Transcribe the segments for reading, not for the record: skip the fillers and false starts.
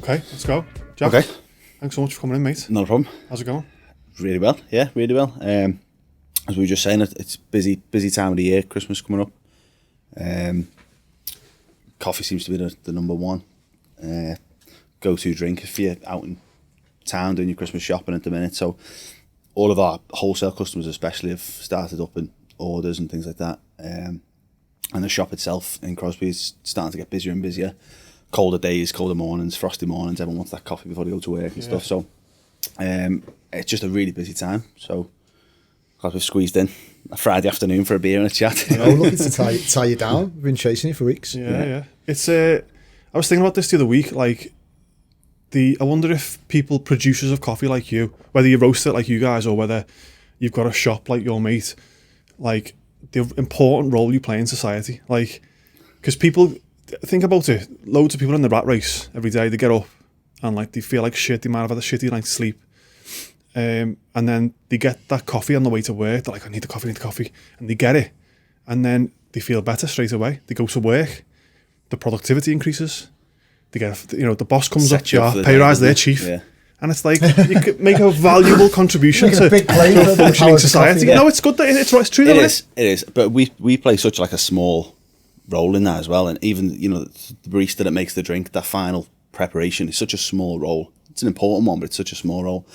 Okay, let's go. Jack, Okay. thanks so much for coming in, mate. No problem. How's it going? Really well. Yeah, really well. As we were just saying, it's busy time of the year. Christmas coming up. Coffee seems to be the number one go-to drink if you're out in town doing your Christmas shopping at the minute. So all of our wholesale customers especially have started up in orders and things like that. And the shop itself in Crosby is starting to get busier and busier. Colder days, colder mornings, frosty mornings. Everyone wants that coffee before they go to work and stuff. So it's just a really busy time. So glad we've squeezed in a Friday afternoon for a beer and a chat. Looking to tie you down. We've been chasing you for weeks. Yeah. It's I was thinking about this the other week. Like I wonder if people, producers of coffee like you, whether you roast it like you guys or whether you've got a shop like your mate, like the important role you play in society. Like, because people think about it, loads of people in the rat race every day. They get up and like they feel like shit. They might have had a shitty night's sleep. And then they get that coffee on the way to work. They're like, I need the coffee. And they get it. And then they feel better straight away. They go to work. The productivity increases. They get, the boss comes up, pay rise their chief. Yeah. And it's like, you could make a valuable contribution to a functioning society. No, it's good. It's true. It is. But we play such like a small role in that as well. And even, the barista that makes the drink, that final preparation is such a small role. It's an important one, but it's such a small role.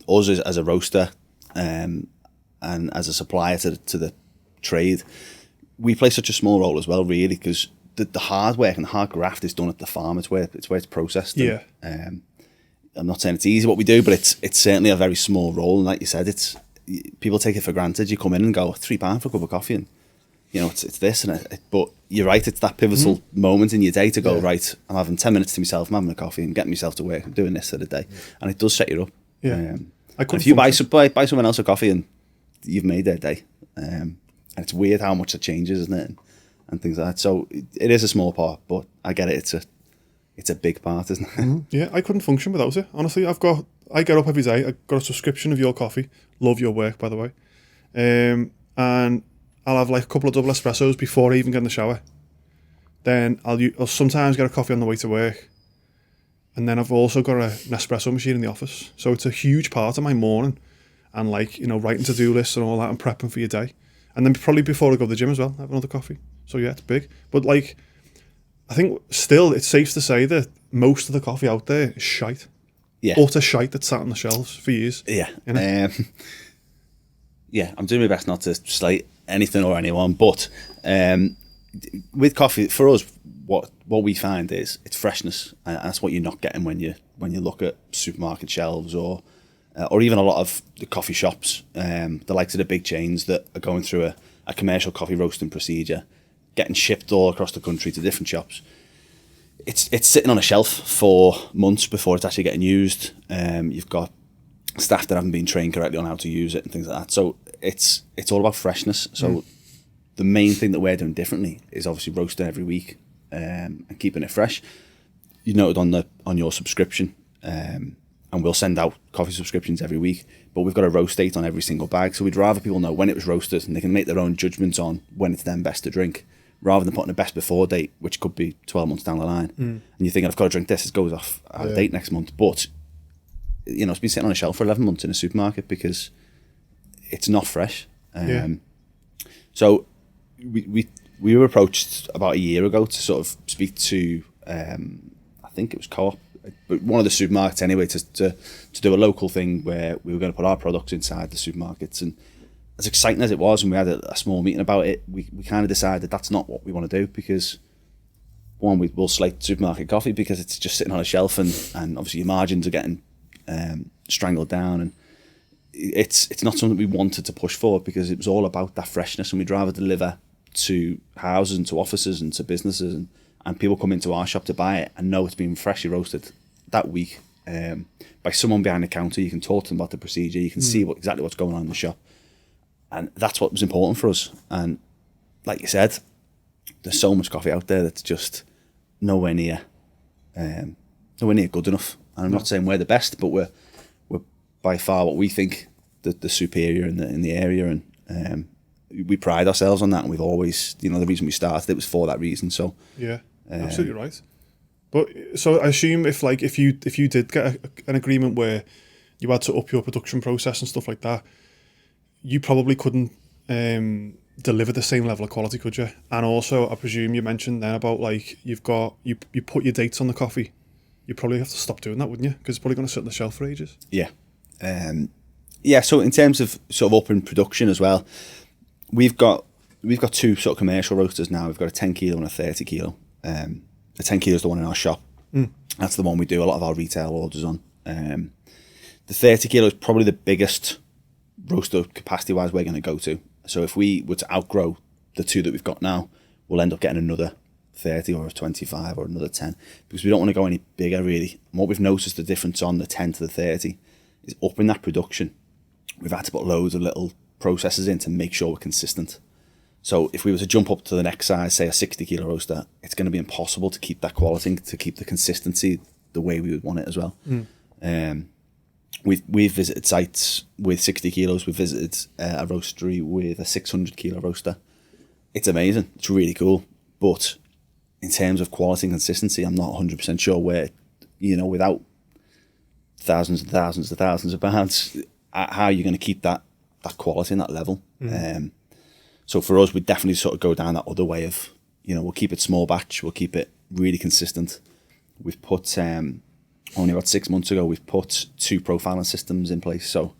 Us as a roaster and as a supplier to the trade, we play such a small role as well, really, because the hard work and the hard graft is done at the farm. It's where it's processed. Yeah. And, I'm not saying it's easy what we do, but it's certainly a very small role. And like you said, people take it for granted. You come in and go £3 for a cup of coffee, and it's this and but you're right. It's that pivotal moment in your day to go right. I'm having 10 minutes to myself. I'm having a coffee and getting myself to work. I'm doing this for the day, and it does set you up. Yeah. If you buy someone else a coffee and you've made their day, and it's weird how much it changes, isn't it? And things like that. So it is a small part, but I get it. It's a big part, isn't it? Mm-hmm. Yeah, I couldn't function without it. Honestly, I get up every day. I've got a subscription of your coffee. Love your work, by the way. And I'll have like a couple of double espressos before I even get in the shower. Then I'll sometimes get a coffee on the way to work. And then I've also got an espresso machine in the office. So it's a huge part of my morning. And like, writing to-do lists and all that and prepping for your day. And then probably before I go to the gym as well, have another coffee. So yeah, it's big. But like, I think still it's safe to say that most of the coffee out there is shite. Yeah. Utter shite that's sat on the shelves for years. Yeah. Yeah, I'm doing my best not to slight anything or anyone, but with coffee, for us, what we find is it's freshness, and that's what you're not getting when you look at supermarket shelves or even a lot of the coffee shops, the likes of the big chains that are going through a commercial coffee roasting procedure, getting shipped all across the country to different shops. It's sitting on a shelf for months before it's actually getting used. You've got staff that haven't been trained correctly on how to use it and things like that. So it's all about freshness. So the main thing that we're doing differently is obviously roasting every week and keeping it fresh. You noted on your subscription, and we'll send out coffee subscriptions every week, but we've got a roast date on every single bag. So we'd rather people know when it was roasted and they can make their own judgments on when it's then best to drink, rather than putting a best before date, which could be 12 months down the line. And you're thinking, I've got to drink this, it goes off out of date next month. But, it's been sitting on a shelf for 11 months in a supermarket because it's not fresh. So we were approached about a year ago to sort of speak to, I think it was Co-op, but one of the supermarkets anyway, to do a local thing where we were going to put our products inside the supermarkets. And as exciting as it was, and we had a small meeting about it, we kind of decided that's not what we want to do, because one, we'll slate supermarket coffee because it's just sitting on a shelf, and obviously your margins are getting strangled down, and it's not something we wanted to push forward, because it was all about that freshness, and we'd rather deliver to houses and to offices and to businesses, and people come into our shop to buy it and know it's been freshly roasted that week by someone behind the counter. You can talk to them about the procedure, you can see exactly what's going on in the shop. And that's what was important for us. And like you said, there's so much coffee out there that's just nowhere near good enough. And I'm not saying we're the best, but we're by far what we think the superior in the area. And we pride ourselves on that. And we've always, the reason we started it was for that reason. So yeah, absolutely right. But so I assume if you did get an agreement where you had to up your production process and stuff like that, you probably couldn't deliver the same level of quality, could you? And also, I presume you mentioned then about like you put your dates on the coffee. You probably have to stop doing that, wouldn't you? Because it's probably going to sit on the shelf for ages. Yeah. So in terms of sort of up in production as well, we've got two sort of commercial roasters now. We've got a 10 kilo and a 30 kilo. The 10 kilo is the one in our shop. That's the one we do a lot of our retail orders on. The 30 kilo is probably the biggest roaster capacity wise we're going to go to. So if we were to outgrow the two that we've got now, we'll end up getting another 30 or a 25 or another 10, because we don't want to go any bigger really. And what we've noticed the difference on the 10 to the 30 is up in that production. We've had to put loads of little processes in to make sure we're consistent. So if we were to jump up to the next size, say a 60 kilo roaster, it's going to be impossible to keep that quality, to keep the consistency the way we would want it as well. We've visited sites with 60 kilos. We've visited a roastery with a 600 kilo roaster. It's amazing. It's really cool. But in terms of quality and consistency, I'm not 100% sure where, without thousands and thousands and thousands of pounds, how you're going to keep that quality and that level. So for us, we definitely sort of go down that other way of, we'll keep it small batch, we'll keep it really consistent. We've put, only about 6 months ago, we've put 2 profiling systems in place. So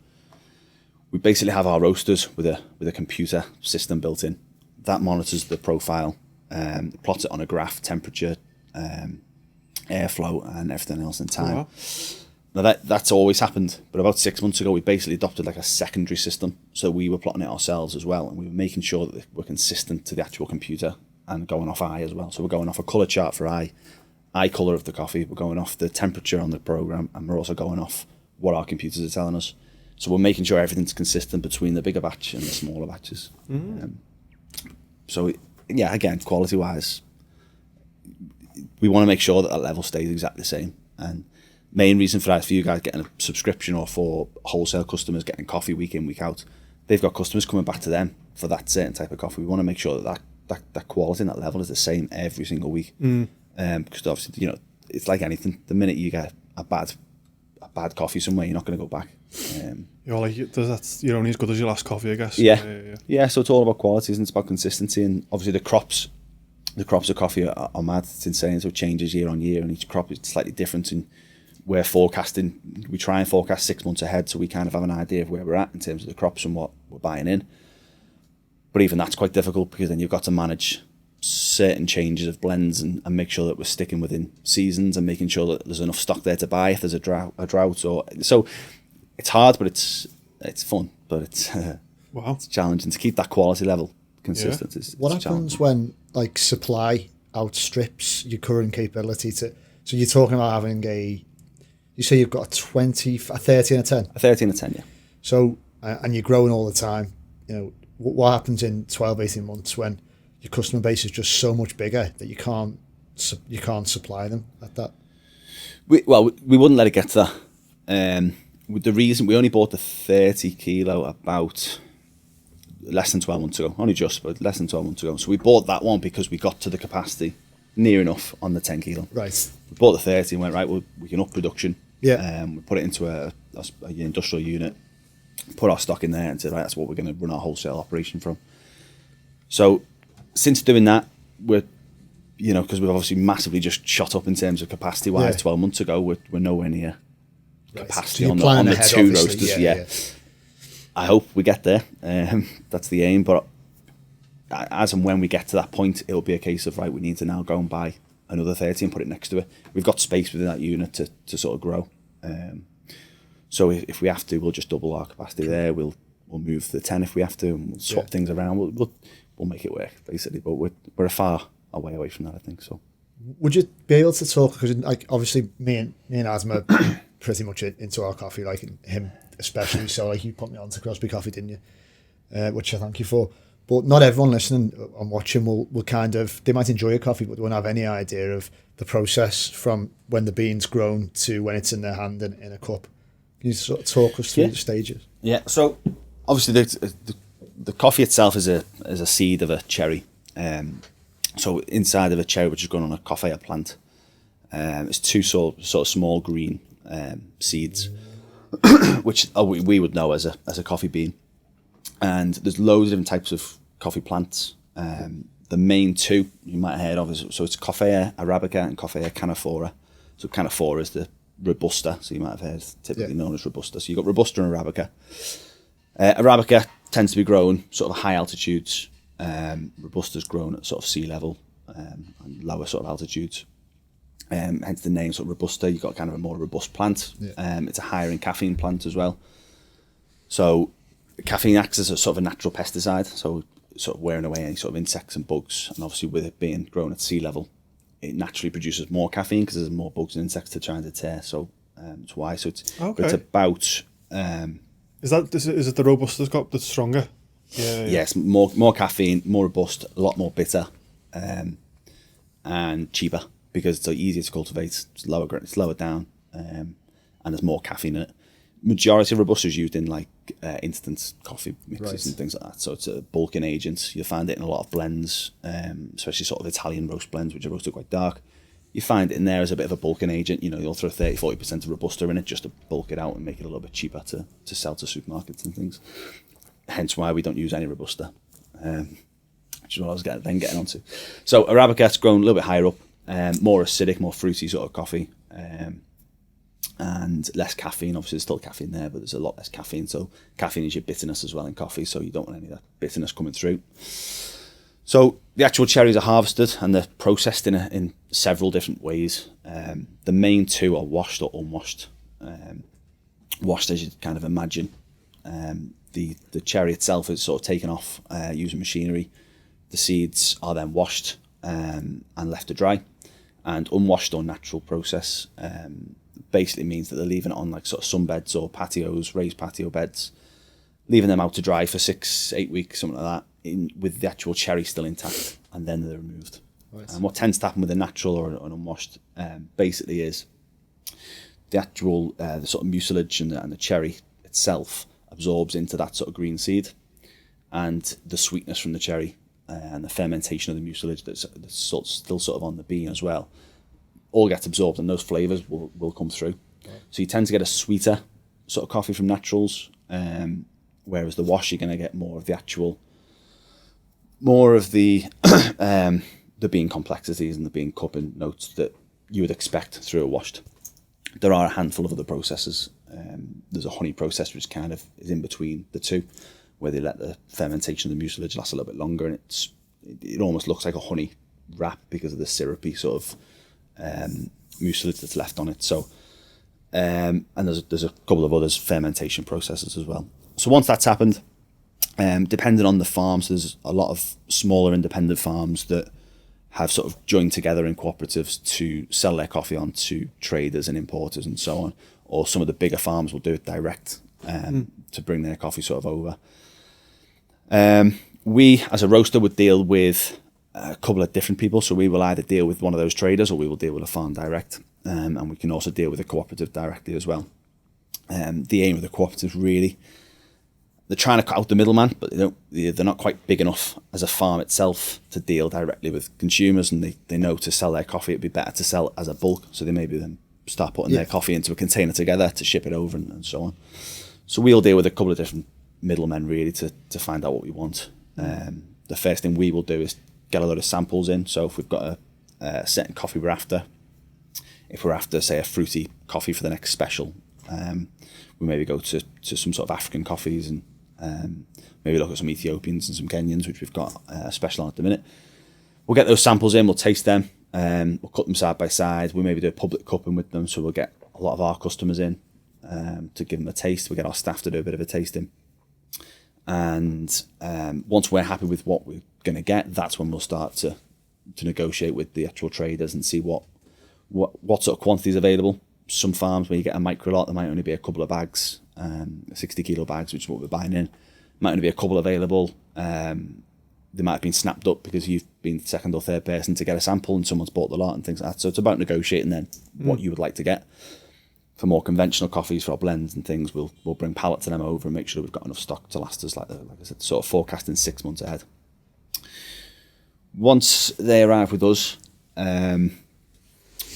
we basically have our roasters with a computer system built in that monitors the profile, plots it on a graph, temperature, airflow, and everything else in time. Wow. Now that's always happened, but about 6 months ago, we basically adopted like a secondary system. So we were plotting it ourselves as well, and we were making sure that we're consistent to the actual computer and going off eye as well. So we're going off a colour chart for eye colour of the coffee, we're going off the temperature on the program, and we're also going off what our computers are telling us. So we're making sure everything's consistent between the bigger batch and the smaller batches. So yeah, again, quality wise, we want to make sure that level stays exactly the same. And main reason for that is for you guys getting a subscription, or for wholesale customers getting coffee week in, week out. They've got customers coming back to them for that certain type of coffee. We want to make sure that quality and that level is the same every single week. Because obviously, it's like anything. The minute you get a bad coffee somewhere, you're not going to go back. You're only as good as your last coffee, I guess. Yeah. So it's all about quality, and it's about consistency, and obviously the crops of coffee are mad. It's insane. So it changes year on year, and each crop is slightly different. And we're forecasting. We try and forecast 6 months ahead, so we kind of have an idea of where we're at in terms of the crops and what we're buying in. But even that's quite difficult, because then you've got to manage certain changes of blends and make sure that we're sticking within seasons and making sure that there's enough stock there to buy if there's a drought. Or so it's hard, but it's fun. But it's it's challenging to keep that quality level consistent. Yeah. What happens when like supply outstrips your current capability to? So you're talking about having you say you've got a 20, a 30 and a 10? A 30 and a 10, yeah. So, and you're growing all the time. What happens in 12, 18 months when your customer base is just so much bigger that you can't supply them at that? We wouldn't let it get to that. The reason we only bought the 30 kilo about less than 12 months ago, but less than 12 months ago. So we bought that one because we got to the capacity near enough on the 10 kilo. Right. We bought the 30 and went, right, well, we can up production. Yeah. We put it into a industrial unit, put our stock in there, and said, right, that's what we're going to run our wholesale operation from. So since doing that, we're, because we've obviously massively just shot up in terms of capacity wise. 12 months ago, we're nowhere near capacity so on the ahead, 2 roasters. Yeah. I hope we get there. That's the aim. But as and when we get to that point, it'll be a case of, right, we need to now go and buy another 30 and put it next to it. We've got space within that unit to sort of grow. So if we have to, we'll just double our capacity there. We'll move the 10 if we have to, and we'll swap things around. We'll make it work, basically. But we're a far away from that, I think. So, would you be able to talk? Because obviously, me and Adam are pretty much into our coffee, like him especially. So you put me on to Crosby Coffee, didn't you? Which I thank you for. But not everyone listening and watching will kind of, they might enjoy a coffee, but they won't have any idea of the process from when the bean's grown to when it's in their hand and in a cup. Can you sort of talk us through the stages? Yeah. So obviously the coffee itself is a seed of a cherry. So inside of a cherry, which is grown on a coffea plant, It's two sort of small green seeds, which we would know as a coffee bean. And there's loads of different types of coffee plants. The main two you might have heard of so it's Coffea arabica and Coffea canephora. So canephora is the Robusta, so you might have heard typically known as Robusta. So you've got Robusta and Arabica. Arabica tends to be grown sort of high altitudes. Robusta's grown at sort of sea level and lower sort of altitudes. Hence the name sort of Robusta. You've got kind of a more robust plant. It's a higher in caffeine plant as well. So caffeine acts as a sort of a natural pesticide, so sort of wearing away any sort of insects and bugs. And obviously with it being grown at sea level, it naturally produces more caffeine because there's more bugs and insects to try and deter. So that's why. So it's about. Is it the Robusta that's stronger? Yeah. Yes, more caffeine, more robust, a lot more bitter, and cheaper because it's so easier to cultivate. It's lower down, and there's more caffeine in it. Majority of Robusta is used in like instant coffee mixes and things like that. So it's a bulking agent. You'll find it in a lot of blends, especially sort of Italian roast blends, which are roasted quite dark. You find it in there as a bit of a bulking agent. You know, you'll throw 30-40% of Robusta in it just to bulk it out and make it a little bit cheaper to sell to supermarkets and things. Hence why we don't use any Robusta, which is what I was getting onto. So Arabica's grown a little bit higher up, more acidic, more fruity sort of coffee. And less caffeine. Obviously, there's still caffeine there, but there's a lot less caffeine. So caffeine is your bitterness as well in coffee, so you don't want any of that bitterness coming through. So the actual cherries are harvested and they're processed in several different ways. The main two are washed or unwashed. Washed, as you kind of imagine. The cherry itself is sort of taken off using machinery. The seeds are then washed and left to dry. And unwashed or natural process basically means that they're leaving it on like sort of sunbeds or patios, raised patio beds, leaving them out to dry for 6-8 weeks, something like that, with the actual cherry still intact, and then they're removed. Right. And what tends to happen with a natural or an unwashed basically is the actual the sort of mucilage and the cherry itself absorbs into that sort of green seed, and the sweetness from the cherry and the fermentation of the mucilage that's still sort of on the bean as well all gets absorbed, and those flavours will come through. Right. So you tend to get a sweeter sort of coffee from naturals, whereas the wash you're going to get more of the the bean complexities and the bean cupping notes that you would expect through a washed. There are a handful of other processes. There's a honey process which kind of is in between the two, where they let the fermentation of the mucilage last a little bit longer, and it almost looks like a honey wrap because of the syrupy sort of mucilage that's left on it. So and there's a couple of others fermentation processes as well. So once that's happened, depending on the farms, there's a lot of smaller independent farms that have sort of joined together in cooperatives to sell their coffee on to traders and importers and so on. Or some of the bigger farms will do it direct to bring their coffee sort of over. We, as a roaster, would deal with a couple of different people. So we will either deal with one of those traders or we will deal with a farm direct. And we can also deal with a cooperative directly as well. The aim of the cooperative really, they're trying to cut out the middleman, but they're not quite big enough as a farm itself to deal directly with consumers, and they know to sell their coffee it'd be better to sell as a bulk, so they maybe then start putting their coffee into a container together to ship it over and so on. So we'll deal with a couple of different middlemen really to find out what we want. The first thing we will do is get a load of samples in. So if we've got a certain coffee we're after, if we're after, say, a fruity coffee for the next special, we maybe go to some sort of African coffees and maybe look at some Ethiopians and some Kenyans, which we've got a special on at the minute. We'll get those samples in, we'll taste them, we'll cut them side by side. We maybe do a public cupping with them, so we'll get a lot of our customers in to give them a taste. We'll get our staff to do a bit of a tasting. And once we're happy with what we're going to get, that's when we'll start to negotiate with the actual traders and see what sort of quantity is available. Some farms where you get a micro lot, there might only be a couple of bags, 60 kilo bags, which is what we're buying in. Might only be a couple available. They might have been snapped up because you've been second or third person to get a sample and someone's bought the lot and things like that. So it's about negotiating then what you would like to get. For more conventional coffees, for our blends and things, we'll bring pallets of them over and make sure we've got enough stock to last us, like I said, sort of forecasting 6 months ahead. Once they arrive with us,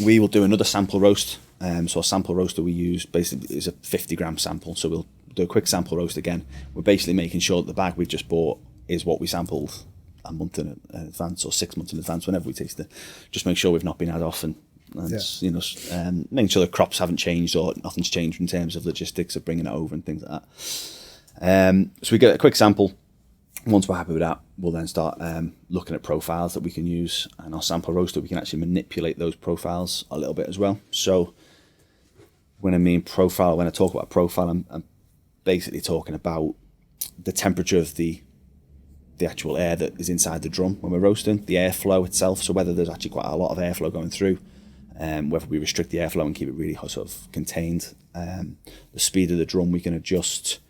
we will do another sample roast. So a sample roaster we use basically is a 50-gram sample. So we'll do a quick sample roast again. We're basically making sure that the bag we've just bought is what we sampled a month in advance or 6 months in advance, whenever we taste it. Just make sure we've not been had off and making sure the crops haven't changed or nothing's changed in terms of logistics of bringing it over and things like that. So we get a quick sample. Once we're happy with that, we'll then start looking at profiles that we can use, and our sample roaster, we can actually manipulate those profiles a little bit as well. So when I talk about profile, I'm basically talking about the temperature of the actual air that is inside the drum when we're roasting, the airflow itself. So whether there's actually quite a lot of airflow going through, whether we restrict the airflow and keep it really sort of contained, the speed of the drum we can adjust,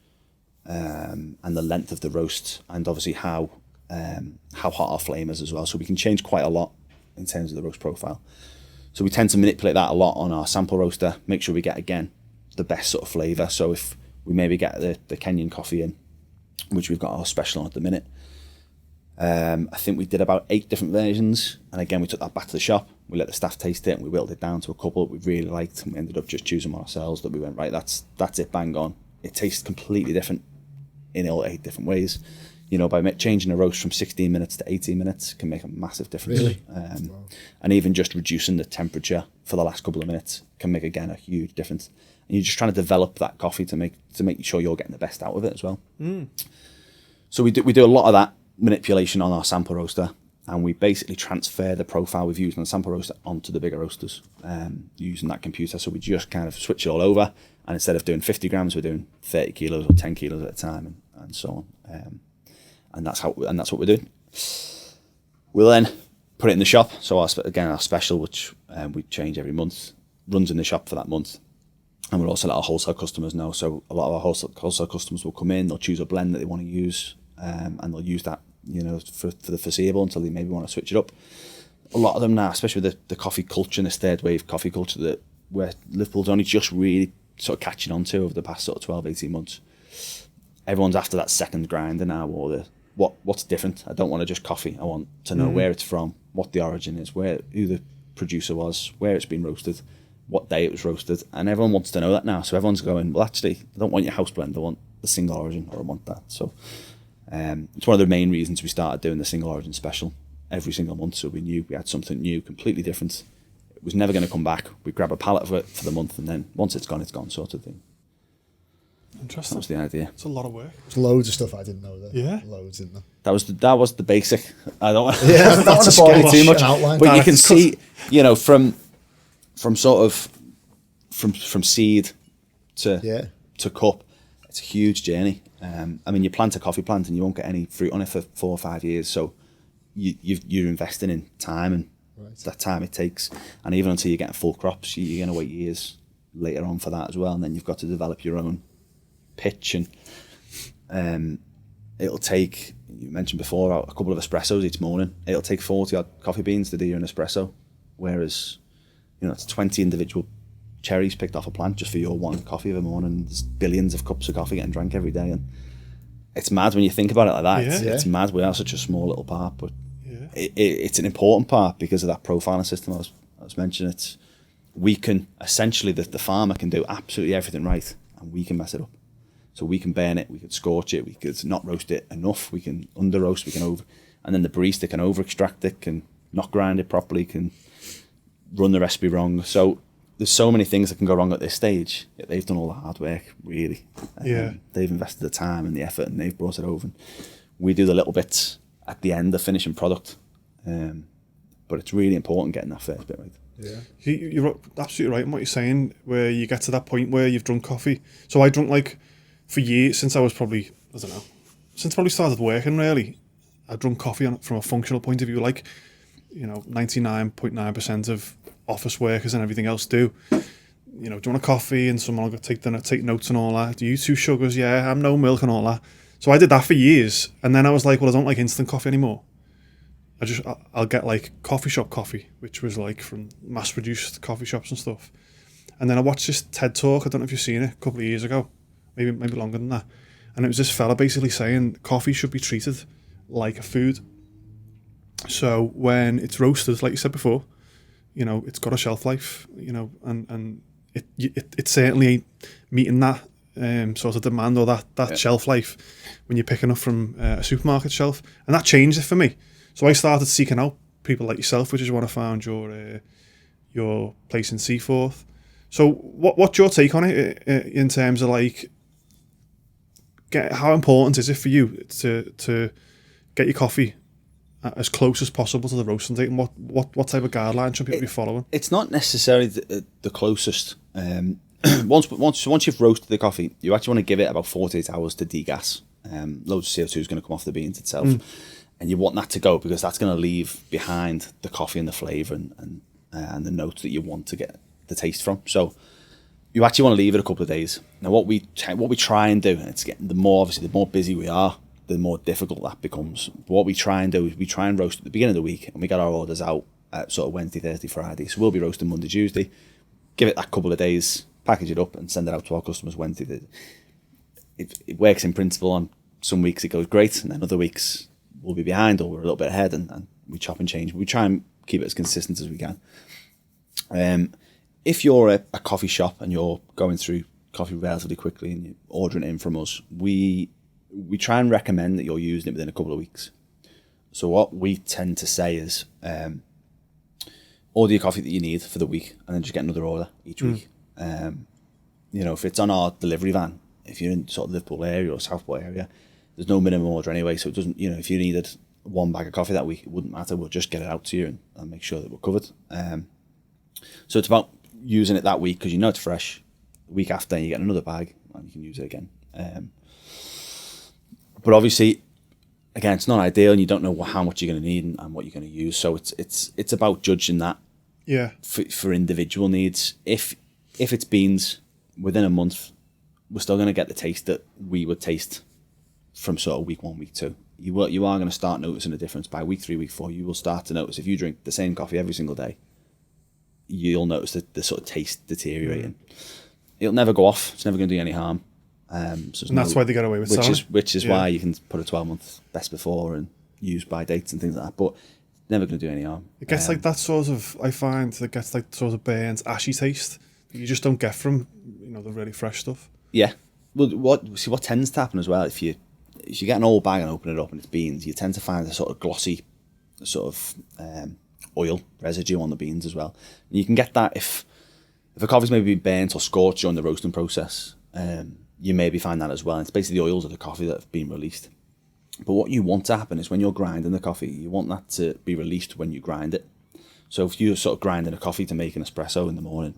and the length of the roast, and obviously how hot our flame is as well. So we can change quite a lot in terms of the roast profile. So we tend to manipulate that a lot on our sample roaster, make sure we get, again, the best sort of flavour. So if we maybe get the Kenyan coffee in, which we've got our special on at the minute, I think we did about 8 different versions, and again we took that back to the shop, we let the staff taste it, and we whittled it down to a couple that we really liked, and we ended up just choosing one ourselves that we went, right, that's it, bang on. It tastes completely different in all 8 different ways. By changing a roast from 16 minutes to 18 minutes can make a massive difference. Really? Wow. And even just reducing the temperature for the last couple of minutes can make, again, a huge difference. And you're just trying to develop that coffee to make sure you're getting the best out of it as well. So we do a lot of that manipulation on our sample roaster, and we basically transfer the profile we've used on the sample roaster onto the bigger roasters using that computer. So we just kind of switch it all over, and instead of doing 50 grams, we're doing 30 kilos or 10 kilos at a time, and so on. And that's what we're doing. We'll then put it in the shop. So our special, which we change every month, runs in the shop for that month. And we'll also let our wholesale customers know. So a lot of our wholesale customers will come in, they'll choose a blend that they want to use, and they'll use that, for the foreseeable until they maybe want to switch it up. A lot of them now, especially with the coffee culture and this third wave coffee culture where Liverpool's only just really sort of catching on to over the past sort of 12, 18 months. Everyone's after that second grinder now, or what's different. I don't want to just coffee. I want to know where it's from, what the origin is, who the producer was, where it's been roasted, what day it was roasted, and everyone wants to know that now. So everyone's going, well, actually, I don't want your house blend. I want the single origin, or I want that. So it's one of the main reasons we started doing the single origin special every single month. So we knew we had something new, completely different. It was never going to come back. We grab a pallet of it for the month, and then once it's gone, sort of thing. Interesting. That was the idea. It's a lot of work. There's loads of stuff I didn't know there. Yeah. Loads, isn't there? That was the basic. I don't want to bore you too much. Outline. But you can see, from sort of from seed to cup, it's a huge journey. You plant a coffee plant and you won't get any fruit on it for 4 or 5 years. So you're investing in time, and that time it takes. And even until you get full crops, you're going to wait years later on for that as well. And then you've got to develop your own pitch, and it'll take, you mentioned before, a couple of espressos each morning. It'll take 40 odd coffee beans to do your espresso, whereas it's 20 individual cherries picked off a plant just for your one coffee of a morning. There's billions of cups of coffee getting drank every day, and it's mad when you think about it like that. It's mad. We are such a small little part, but it's an important part because of that profiling system I was mentioning. We can essentially, the farmer can do absolutely everything right, and we can mess it up. So we can burn it, we could scorch it, we could not roast it enough, we can under roast, we can over, and then the barista can over extract it, can not grind it properly, can run the recipe wrong. So there's so many things that can go wrong at this stage. Yet they've done all the hard work, really. They've invested the time and the effort, and they've brought it over. And we do the little bits at the end, the finishing product. But it's really important getting that first bit right. Yeah, you're absolutely right in what you're saying, where you get to that point where you've drunk coffee. So I drunk for years, since I was probably, since probably started working really, I've drunk coffee from a functional point of view, 99.9% of office workers and everything else do. Do you want a coffee, and someone will take notes and all that. Do you 2 sugars? Yeah, I'm no milk and all that. So I did that for years, and then I was like, well, I don't like instant coffee anymore. I'll get coffee shop coffee, which was from mass-produced coffee shops and stuff. And then I watched this TED talk, I don't know if you've seen it, a couple of years ago, maybe longer than that. And it was this fella basically saying coffee should be treated like a food. So when it's roasted, like you said before, you know, it's got a shelf life, you know, and it certainly ain't meeting that sort of demand or that shelf life when you're picking up from a supermarket shelf, and that changed it for me. So I started seeking out people like yourself, which is when I found your place in Seaforth. So what's your take on it in terms of like, how important is it for you to get your coffee as close as possible to the roasting date, and what type of guidelines should people be following? It's not necessarily the closest. Once you've roasted the coffee, you actually want to give it about 48 hours to degas. Loads of CO2 is going to come off the beans itself, and you want that to go because that's going to leave behind the coffee and the flavour and the notes that you want to get the taste from. So you actually want to leave it a couple of days. Now, what we try and do, and it's getting the more busy we are, the more difficult that becomes. But what we try and do is we try and roast at the beginning of the week, and we get our orders out at sort of Wednesday, Thursday, Friday. So we'll be roasting Monday, Tuesday, give it that couple of days, package it up, and send it out to our customers Wednesday. It works in principle. On some weeks it goes great, and then other weeks we'll be behind or we're a little bit ahead, and we chop and change. We try and keep it as consistent as we can. If you're a coffee shop and you're going through coffee relatively quickly and you're ordering it in from us, we try and recommend that you're using it within a couple of weeks. So what we tend to say is order your coffee that you need for the week and then just get another order each week. You know, if it's on our delivery van, if you're in sort of Liverpool area or Southport area, there's no minimum order anyway, so it doesn't, you know, if you needed one bag of coffee that week, it wouldn't matter. We'll just get it out to you and make sure that we're covered. So it's about using it that week because you know it's fresh. The week after, you get another bag and you can use it again. But obviously, again, it's not ideal, and you don't know how much you're going to need and what you're going to use. So it's about judging that. Yeah. For individual needs. If it's beans, within a month, we're still going to get the taste that we would taste from sort of week 1, week 2. You are going to start noticing a difference by week 3, week 4. You will start to notice if you drink the same coffee every single day, you'll notice the sort of taste deteriorating. It'll never go off. It's never going to do any harm. So and that's why they get away with selling. Which is why you can put a 12-month best before and use by dates and things like that. But it's never going to do any harm. It gets like that sort of, I find, it gets like sort of burnt, ashy taste that you just don't get from, you know, the really fresh stuff. Yeah. Well, what tends to happen as well, if you get an old bag and open it up and it's beans, you tend to find a sort of glossy sort of oil residue on the beans as well. And you can get that if a coffee's maybe been burnt or scorched during the roasting process. You maybe find that as well. It's basically the oils of the coffee that have been released. But what you want to happen is when you're grinding the coffee, you want that to be released when you grind it. So if you're sort of grinding a coffee to make an espresso in the morning,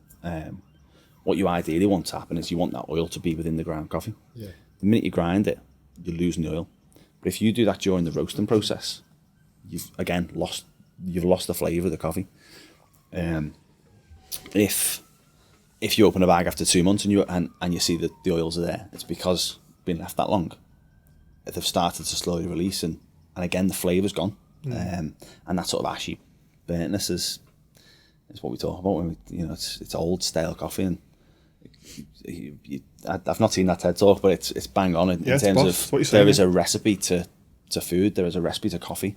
what you ideally want to happen is you want that oil to be within the ground coffee. Yeah. The minute you grind it, you're losing the oil. But if you do that during the roasting process, you've again lost the flavour of the coffee. If you open a bag after 2 months and you see that the oils are there, it's because it's been left that long. They've started to slowly release, and again the flavour's gone. And that sort of ashy burntness is what we talk about when it's old stale coffee. And I've not seen that TED talk, but it's bang on in terms of there is a recipe to food, there is a recipe to coffee.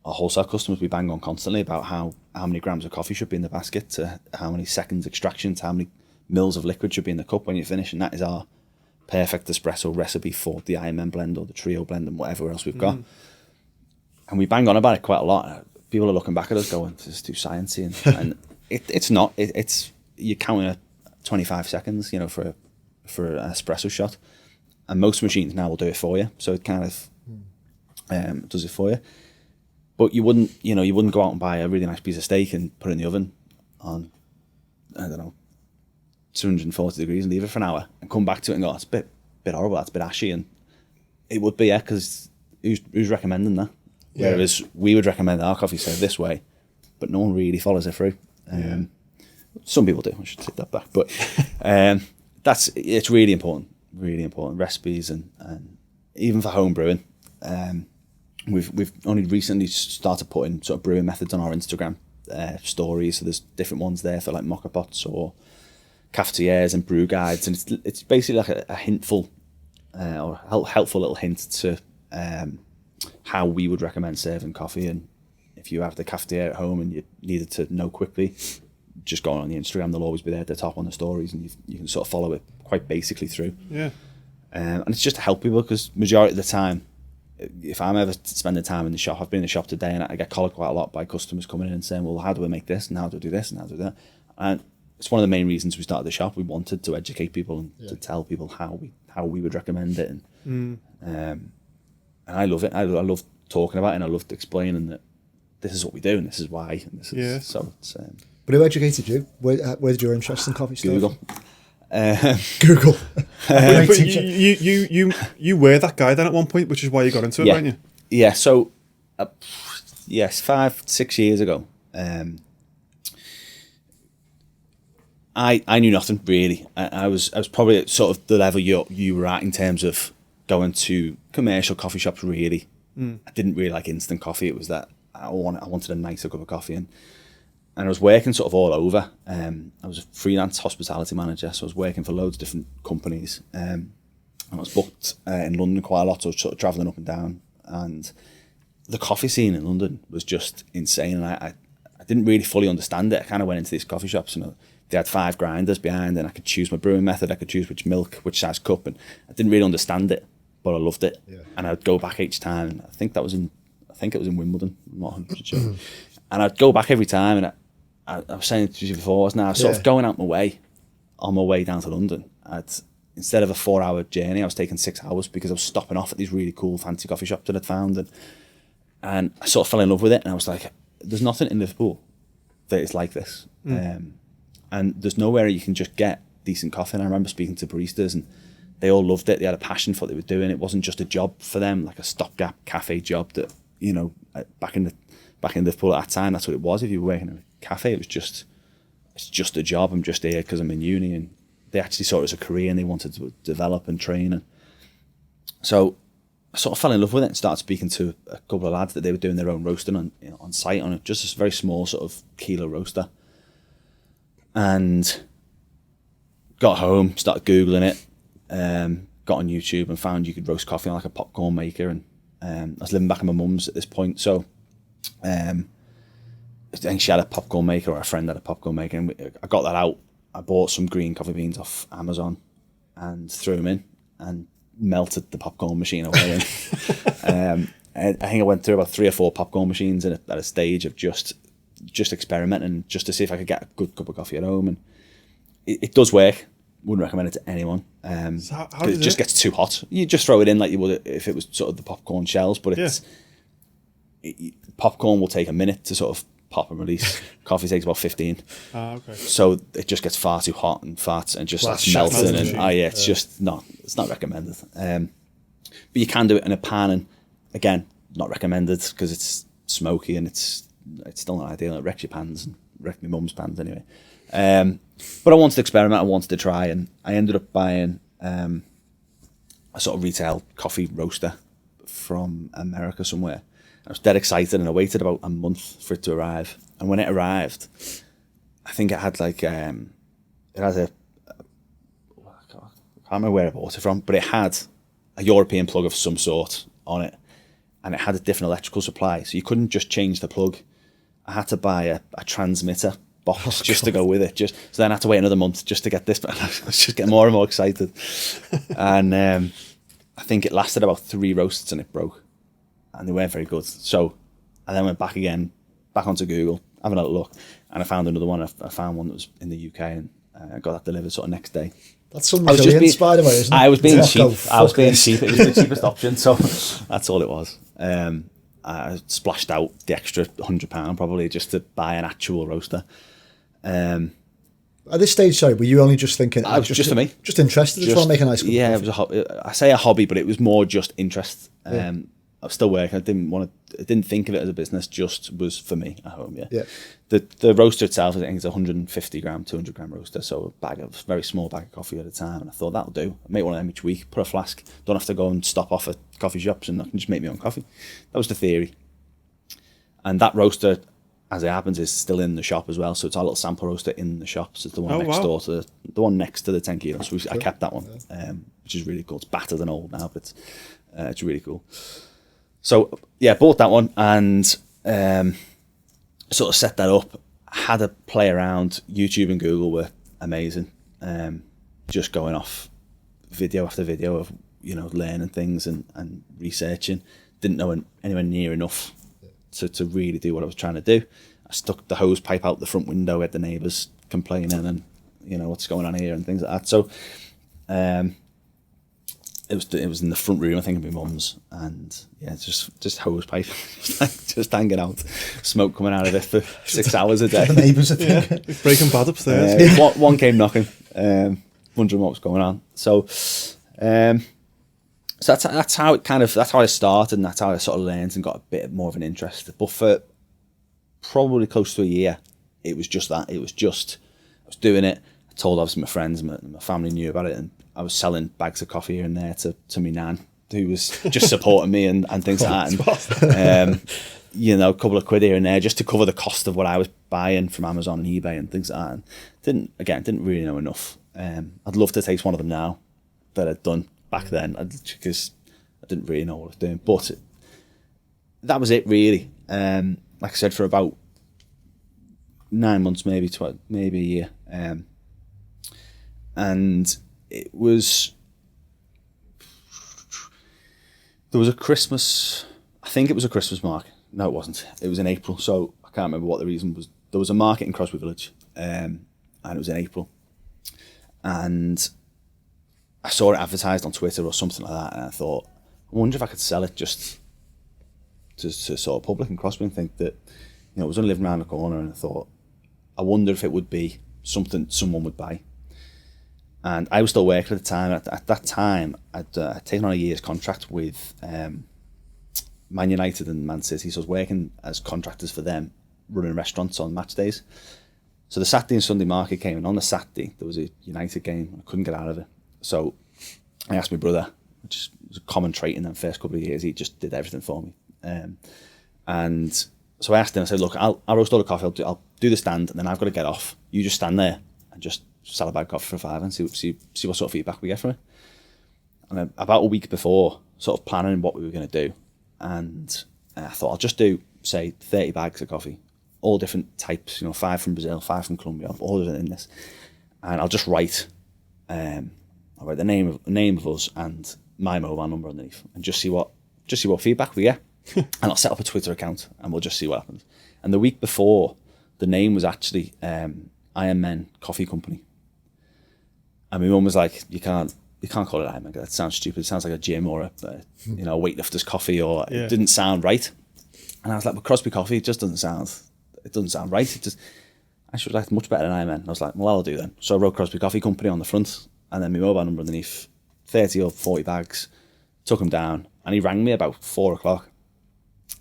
Our wholesale customers, we bang on constantly about how many grams of coffee should be in the basket, to how many seconds extraction, to how many mils of liquid should be in the cup when you finish, and that is our perfect espresso recipe for the Ironman blend or the Trio blend and whatever else we've got. And we bang on about it quite a lot. People are looking back at us going, "This is too sciencey," and it's not. It's you're counting 25 seconds, you know, for an espresso shot, and most machines now will do it for you. So it kind of does it for you. But you wouldn't go out and buy a really nice piece of steak and put it in the oven on, 240 degrees and leave it for an hour and come back to it and go, "That's a bit horrible. That's a bit ashy." And it would be, because who's recommending that? Yeah. Whereas we would recommend our coffee served this way, but no one really follows it through. Some people do. I should take that back. But it's really important recipes and even for home brewing. We've only recently started putting sort of brewing methods on our Instagram stories. So there's different ones there for like mocha pots or cafetières and brew guides, and it's basically like a hintful or helpful little hint to how we would recommend serving coffee. And if you have the cafetiere at home and you needed to know quickly, just go on the Instagram, they'll always be there at the top on the stories, and you can sort of follow it quite basically through. Yeah. And it's just to help people, because majority of the time, if I'm ever spending time in the shop, I've been in the shop today and I get collared quite a lot by customers coming in and saying, well, how do I make this, and how do I do this, and how do I do that? And it's one of the main reasons we started the shop. We wanted to educate people and to tell people how we would recommend it. And I love it. I love talking about it, and I love explaining that this is what we do and this is why. And this is, so it's... But who educated you? Where did your interest in coffee start? Google. Google. But you were that guy then at one point, which is why you got into it, weren't you? Yeah. So, yes, 5-6 years ago, I knew nothing really. I was probably at sort of the level you were at in terms of going to commercial coffee shops. Really, I didn't really like instant coffee. It was that I wanted a nicer cup of coffee, and I was working sort of all over. I was a freelance hospitality manager, so I was working for loads of different companies. I was booked in London quite a lot, so I was sort of travelling up and down. And the coffee scene in London was just insane, and I didn't really fully understand it. I kind of went into these coffee shops, and they had 5 grinders behind, and I could choose my brewing method, I could choose which milk, which size cup, and I didn't really understand it, but I loved it. Yeah. And I'd go back each time, and I think it was in Wimbledon, I'm not 100% sure. And I'd go back every time, and I was saying to you before, wasn't I? I was sort of going out on my way down to London. Instead of a 4-hour journey, I was taking 6 hours, because I was stopping off at these really cool fancy coffee shops that I'd found, and I sort of fell in love with it. And I was like, there's nothing in Liverpool that is like this. And there's nowhere you can just get decent coffee. And I remember speaking to baristas, and they all loved it. They had a passion for what they were doing. It wasn't just a job for them, like a stopgap cafe job that, you know, back in Liverpool at that time, that's what it was. If you were working in a cafe, it's just a job. I'm just here because I'm in uni. And they actually saw it as a career, and they wanted to develop and train. And so I sort of fell in love with it and started speaking to a couple of lads that they were doing their own roasting on site on just a very small sort of kilo roaster. And got home, started Googling it, got on YouTube and found you could roast coffee on like a popcorn maker. And I was living back at my mum's at this point, so I think she had a popcorn maker, or a friend had a popcorn maker, and I got that out. I bought some green coffee beans off Amazon and threw them in and melted the popcorn machine away. And I think I went through about 3 or 4 popcorn machines at a stage of just experimenting, just to see if I could get a good cup of coffee at home. And it does work. Wouldn't recommend it to anyone. So how it just gets too hot. You just throw it in like you would if it was sort of the popcorn shells, but popcorn will take a minute to sort of pop and release. Coffee takes about 15. Okay. So it just gets far too hot and farts and just starts melting. And it's just not recommended. But you can do it in a pan, and again, not recommended because it's smoky and it's still not ideal. It wrecks your pans and wrecked my mum's pans anyway. But I wanted to experiment, I wanted to try, and I ended up buying a sort of retail coffee roaster from America somewhere. I was dead excited, and I waited about a month for it to arrive. And when it arrived, I think it had like I can't remember where I bought it from, but it had a European plug of some sort on it, and it had a different electrical supply, so you couldn't just change the plug. I had to buy a transmitter box to go with it. So then I had to wait another month just to get this. But I was just getting more and more excited. And I think it lasted about 3 roasts and it broke, and they weren't very good. So I then went back onto Google, having a look, and I found another one. I found one that was in the UK, and I got that delivered sort of next day. That's some resilience, by the way, isn't it? I was being cheap. It was the cheapest option, so that's all it was. I splashed out the extra £100 probably just to buy an actual roaster. At this stage, sorry, were you only just thinking? I was just for me, just interested. Just want to make a nice cup. Yeah, it was a hobby. I say a hobby, but it was more just interest. I was still working. I didn't think of it as a business. Just was for me at home. Yeah. The roaster itself, I think, is 150 gram, 200 gram roaster. So a very small bag of coffee at a time. And I thought that'll do. I make one of them each week. Put a flask. Don't have to go and stop off at coffee shops, and I can just make my own coffee. That was the theory. And that roaster, as it happens, is still in the shop as well. So it's our little sample roaster in the shop. So it's the one door to the one next to the 10 kilos. So I kept that one, which is really cool. It's battered and old now, but it's really cool. So yeah, bought that one, and sort of set that up, had a play around. YouTube and Google were amazing. Just going off video after video of, you know, learning things and researching. Didn't know anywhere near enough to really do what I was trying to do. I stuck the hose pipe out the front window at the neighbours complaining and, you know, what's going on here and things like that. So it was in the front room, I think, of my mum's, and yeah, just hose pipe, just hanging out, smoke coming out of it for 6 hours a day. The neighbours, I think. Yeah, Breaking Bad upstairs. One came knocking, wondering what was going on. So that's how I started, and that's how I sort of learned and got a bit more of an interest. But for probably close to a year, it was just that. It was just, I was doing it. I told obviously my friends, my family knew about it, and I was selling bags of coffee here and there to my nan, who was just supporting me and things like that. And, you know, a couple of quid here and there just to cover the cost of what I was buying from Amazon and eBay and things like that. And didn't really know enough. I'd love to taste one of them now that I'd done back then, because I didn't really know what I was doing. But that was it, really. Like I said, for about 9 months, maybe a year. And it was, there was a Christmas, I think it was a Christmas market. No, it wasn't. It was in April, so I can't remember what the reason was. There was a market in Crosby Village, and it was in April. And I saw it advertised on Twitter or something like that, and I thought, I wonder if I could sell it just to sort of public in Crosby, and think that, you know, it was only living around the corner, and I thought, I wonder if it would be something someone would buy. And I was still working at the time. At that time, I'd taken on a year's contract with Man United and Man City. So I was working as contractors for them, running restaurants on match days. So the Saturday and Sunday market came, and on the Saturday, there was a United game, and I couldn't get out of it. So I asked my brother, which was a common trait in the first couple of years, he just did everything for me. And so I asked him, I said, look, I'll roast all the coffee, I'll do the stand, and then I've got to get off. You just stand there and just sell a bag of coffee for £5 and see what sort of feedback we get from it. And then about a week before, sort of planning what we were going to do, and I thought I'll just do, say, 30 bags of coffee, all different types, you know, 5 from Brazil, 5 from Colombia, all of it in this, and I'll just write, I'll write the name of us and my mobile number underneath, and just see what feedback we get. And I'll set up a Twitter account, and we'll just see what happens. And the week before, the name was actually Iron Men Coffee Company. And my mum was like, you can't call it Iron Man. That sounds stupid. It sounds like a gym or a weightlifter's coffee, or it didn't sound right. And I was like, well, Crosby Coffee, it just doesn't sound right. I should like much better than Iron Man. I was like, well, I'll do then. So I wrote Crosby Coffee Company on the front, and then my mobile number underneath, 30 or 40 bags, took him down, and he rang me about 4:00.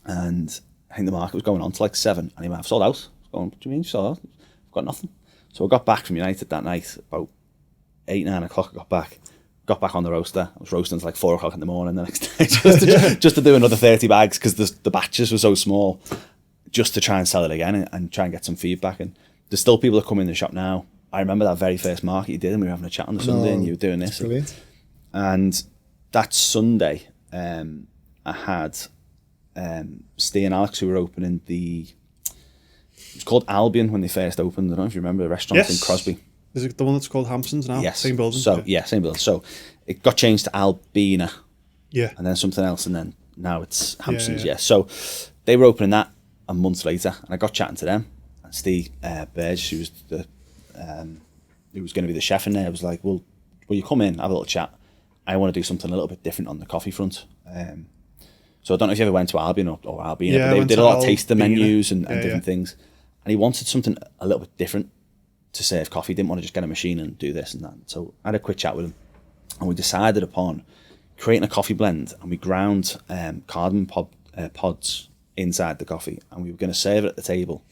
And I think the market was going on to like 7, and he went, I've sold out. I was going, what do you mean you sold out? I've got nothing. So I got back from United that night, about 8-9 o'clock. I got back on the roaster. I was roasting until like 4:00 in the morning the next day, just to do another 30 bags, because the batches were so small, just to try and sell it again and try and get some feedback. And there's still people that come in the shop now. I remember that very first market you did, and we were having a chat on the Sunday, and you were doing this. Brilliant. And that Sunday, I had Steve and Alex, who were opening it was called Albion when they first opened. I don't know if you remember the restaurant in Crosby. Is it the one that's called Hampson's now? Yes. Same building? So, same building. So it got changed to Albina. Yeah. And then something else, and then now it's Hampson's, Yeah. So they were opening that a month later, and I got chatting to them. And Steve Burge, who was going to be the chef in there, was like, well, will you come in, have a little chat? I want to do something a little bit different on the coffee front. So I don't know if you ever went to Albion or Albina, but they did a lot of taster menus and different things. And he wanted something a little bit different to serve coffee. He didn't want to just get a machine and do this and that. So I had a quick chat with him, and we decided upon creating a coffee blend, and we ground cardamom pods inside the coffee, and we were going to serve it at the table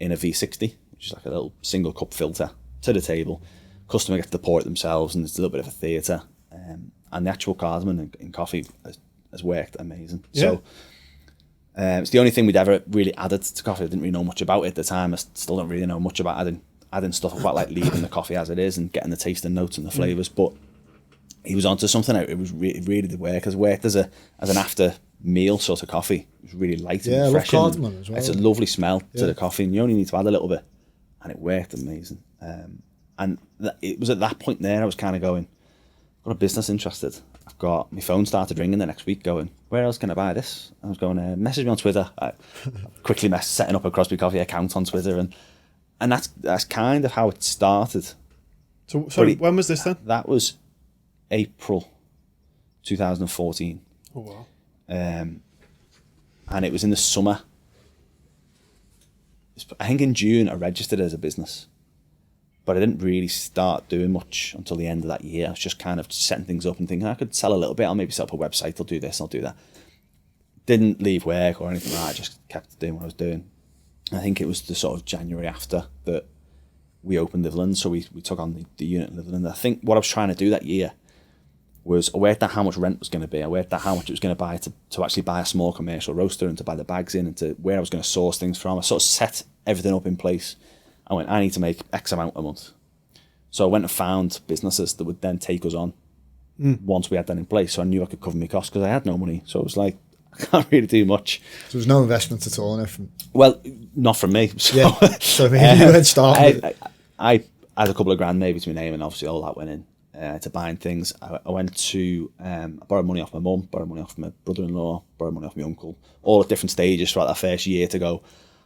in a V60, which is like a little single cup filter to the table. Customer gets to pour it themselves, and it's a little bit of a theatre. And the actual cardamom in coffee has worked amazing. Yeah. So it's the only thing we'd ever really added to coffee. I didn't really know much about it at the time. I still don't really know much about adding stuff about like leaving the coffee as it is and getting the taste and notes and the flavours. But he was onto something. It really did work. It worked as an after meal sort of coffee. It was really light Yeah, I and love fresh. cardamom as well. It's a lovely smell to Yeah. the coffee, and you only need to add a little bit, and it worked amazing. And it was at that point there I was kind of going, got a business interested. I've got my phone started ringing the next week, going, where else can I buy this? I was going, message me on Twitter. I quickly setting up a Crosby Coffee account on Twitter, and that's kind of how it started. So when was this then? That was April 2014. Oh wow. And it was in the summer. I think in June I registered as a business, but I didn't really start doing much until the end of that year. I was just kind of setting things up and thinking I could sell a little bit. I'll maybe set up a website. I'll do this. I'll do that. Didn't leave work or anything like that. I just kept doing what I was doing. I think it was the sort of January after that we opened Liverland, so we took on the unit in Liverland. I think what I was trying to do that year was I worked out how much rent was going to be. I worked out how much it was going to buy to actually buy a small commercial roaster and to buy the bags in and to where I was going to source things from. I sort of set everything up in place. I went, I need to make X amount a month. So I went and found businesses that would then take us on once we had that in place. So I knew I could cover my costs because I had no money. So it was like, I can't really do much. So there was no investment at all in it? Well, not from me. So, yeah. So maybe you had started. I had a couple of grand maybe to my name, and obviously all that went in to buying things. I went to, I borrowed money off my mum, borrowed money off my brother-in-law, borrowed money off my uncle, all at different stages throughout that first year to go,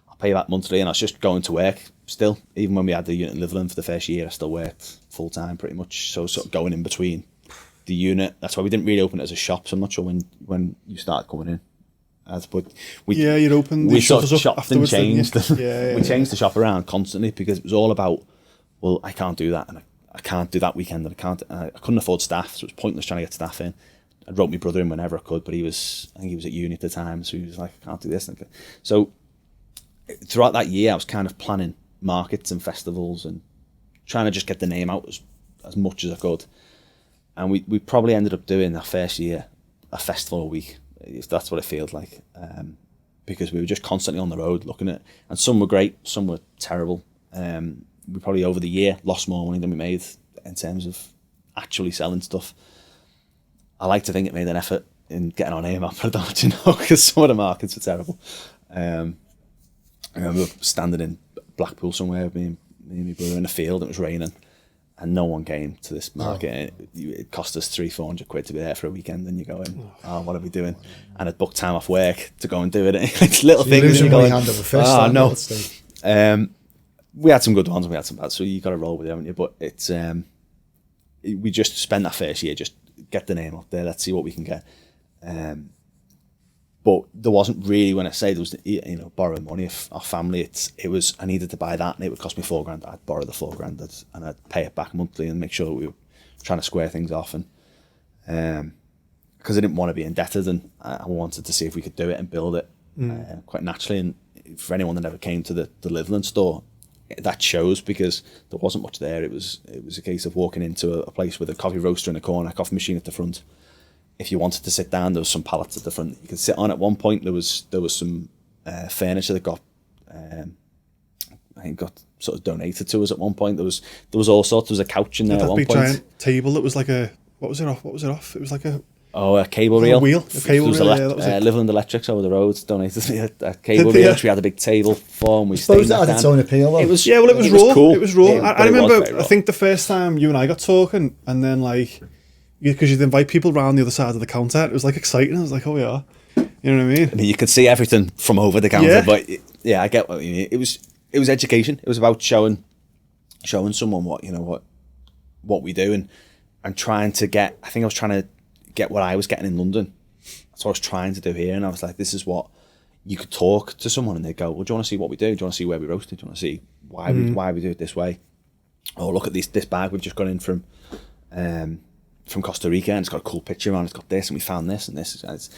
I'll pay you back monthly. And I was just going to work still. Even when we had the unit in Liverland for the first year, I still worked full-time pretty much. So sort of going in between the unit. That's why we didn't really open it as a shop. So I'm not sure when you started coming in. But you'd open the shutters up afterwards. And changed. We changed yeah. the shop around constantly because it was all about, well, I can't do that, and I can't do that weekend, and I couldn't afford staff, so it was pointless trying to get staff in. I wrote my brother in whenever I could, but I think he was at uni at the time, so he was like, I can't do this. So throughout that year, I was kind of planning markets and festivals and trying to just get the name out as much as I could. And we probably ended up doing that first year a festival a week, if that's what it feels like, because we were just constantly on the road looking at, and some were great, some were terrible. We probably over the year lost more money than we made in terms of actually selling stuff. I like to think it made an effort in getting our name out, but I don't, because some of the markets were terrible. I remember standing in Blackpool somewhere, me and my brother in the field, it was raining, and no one came to this market. It cost us 300-400 quid to be there for a weekend, and you're going, oh, what are we doing? And I'd booked time off work to go and do it. It's little So things. losing money hand over fist. Oh, no. We had some good ones and we had some bad, so you got to roll with it, haven't you? But it's we just spent that first year just get the name up there. Let's see what we can get. But there wasn't really, when I say there was, borrowing money. If our family, it was I needed to buy that and it would cost me $4,000. I'd borrow the $4,000 and I'd pay it back monthly and make sure that we were trying to square things off. And because I didn't want to be indebted, and I wanted to see if we could do it and build it quite naturally. And for anyone that ever came to the Liverland store, that shows, because there wasn't much there. It was a case of walking into a place with a coffee roaster in a corner, a coffee machine at the front. If you wanted to sit down, there was some pallets at the front that you could sit on. At one point, there was some furniture that got sort of donated to us. At one point, there was all sorts. There was a couch in there at one big point. Giant table that was like a, what was it off? It was like a cable reel. A wheel. A cable reel. That was it. Liverland Electrics over the road donated me a cable reel, which we had a big table for, and we suppose stayed that had its own appeal, though. It was raw. Cool. It was raw. Yeah, I remember. very raw. I think the first time you and I got talking, and then because you'd invite people around the other side of the counter, it was like exciting. I was like, oh yeah, you know what I mean? I mean, you could see everything from over the counter, Yeah. but I get what you mean. It was education. It was about showing someone what we do, and trying to get. I think I was trying to get what I was getting in London. That's what I was trying to do here, and I was like, this is what you could talk to someone, and they go, well, do you want to see what we do? Do you want to see where we roast it? Do you want to see why we do it this way? Oh, look at this bag we've just got in from Costa Rica, and it's got a cool picture on. It's got this, and we found this and this. And it's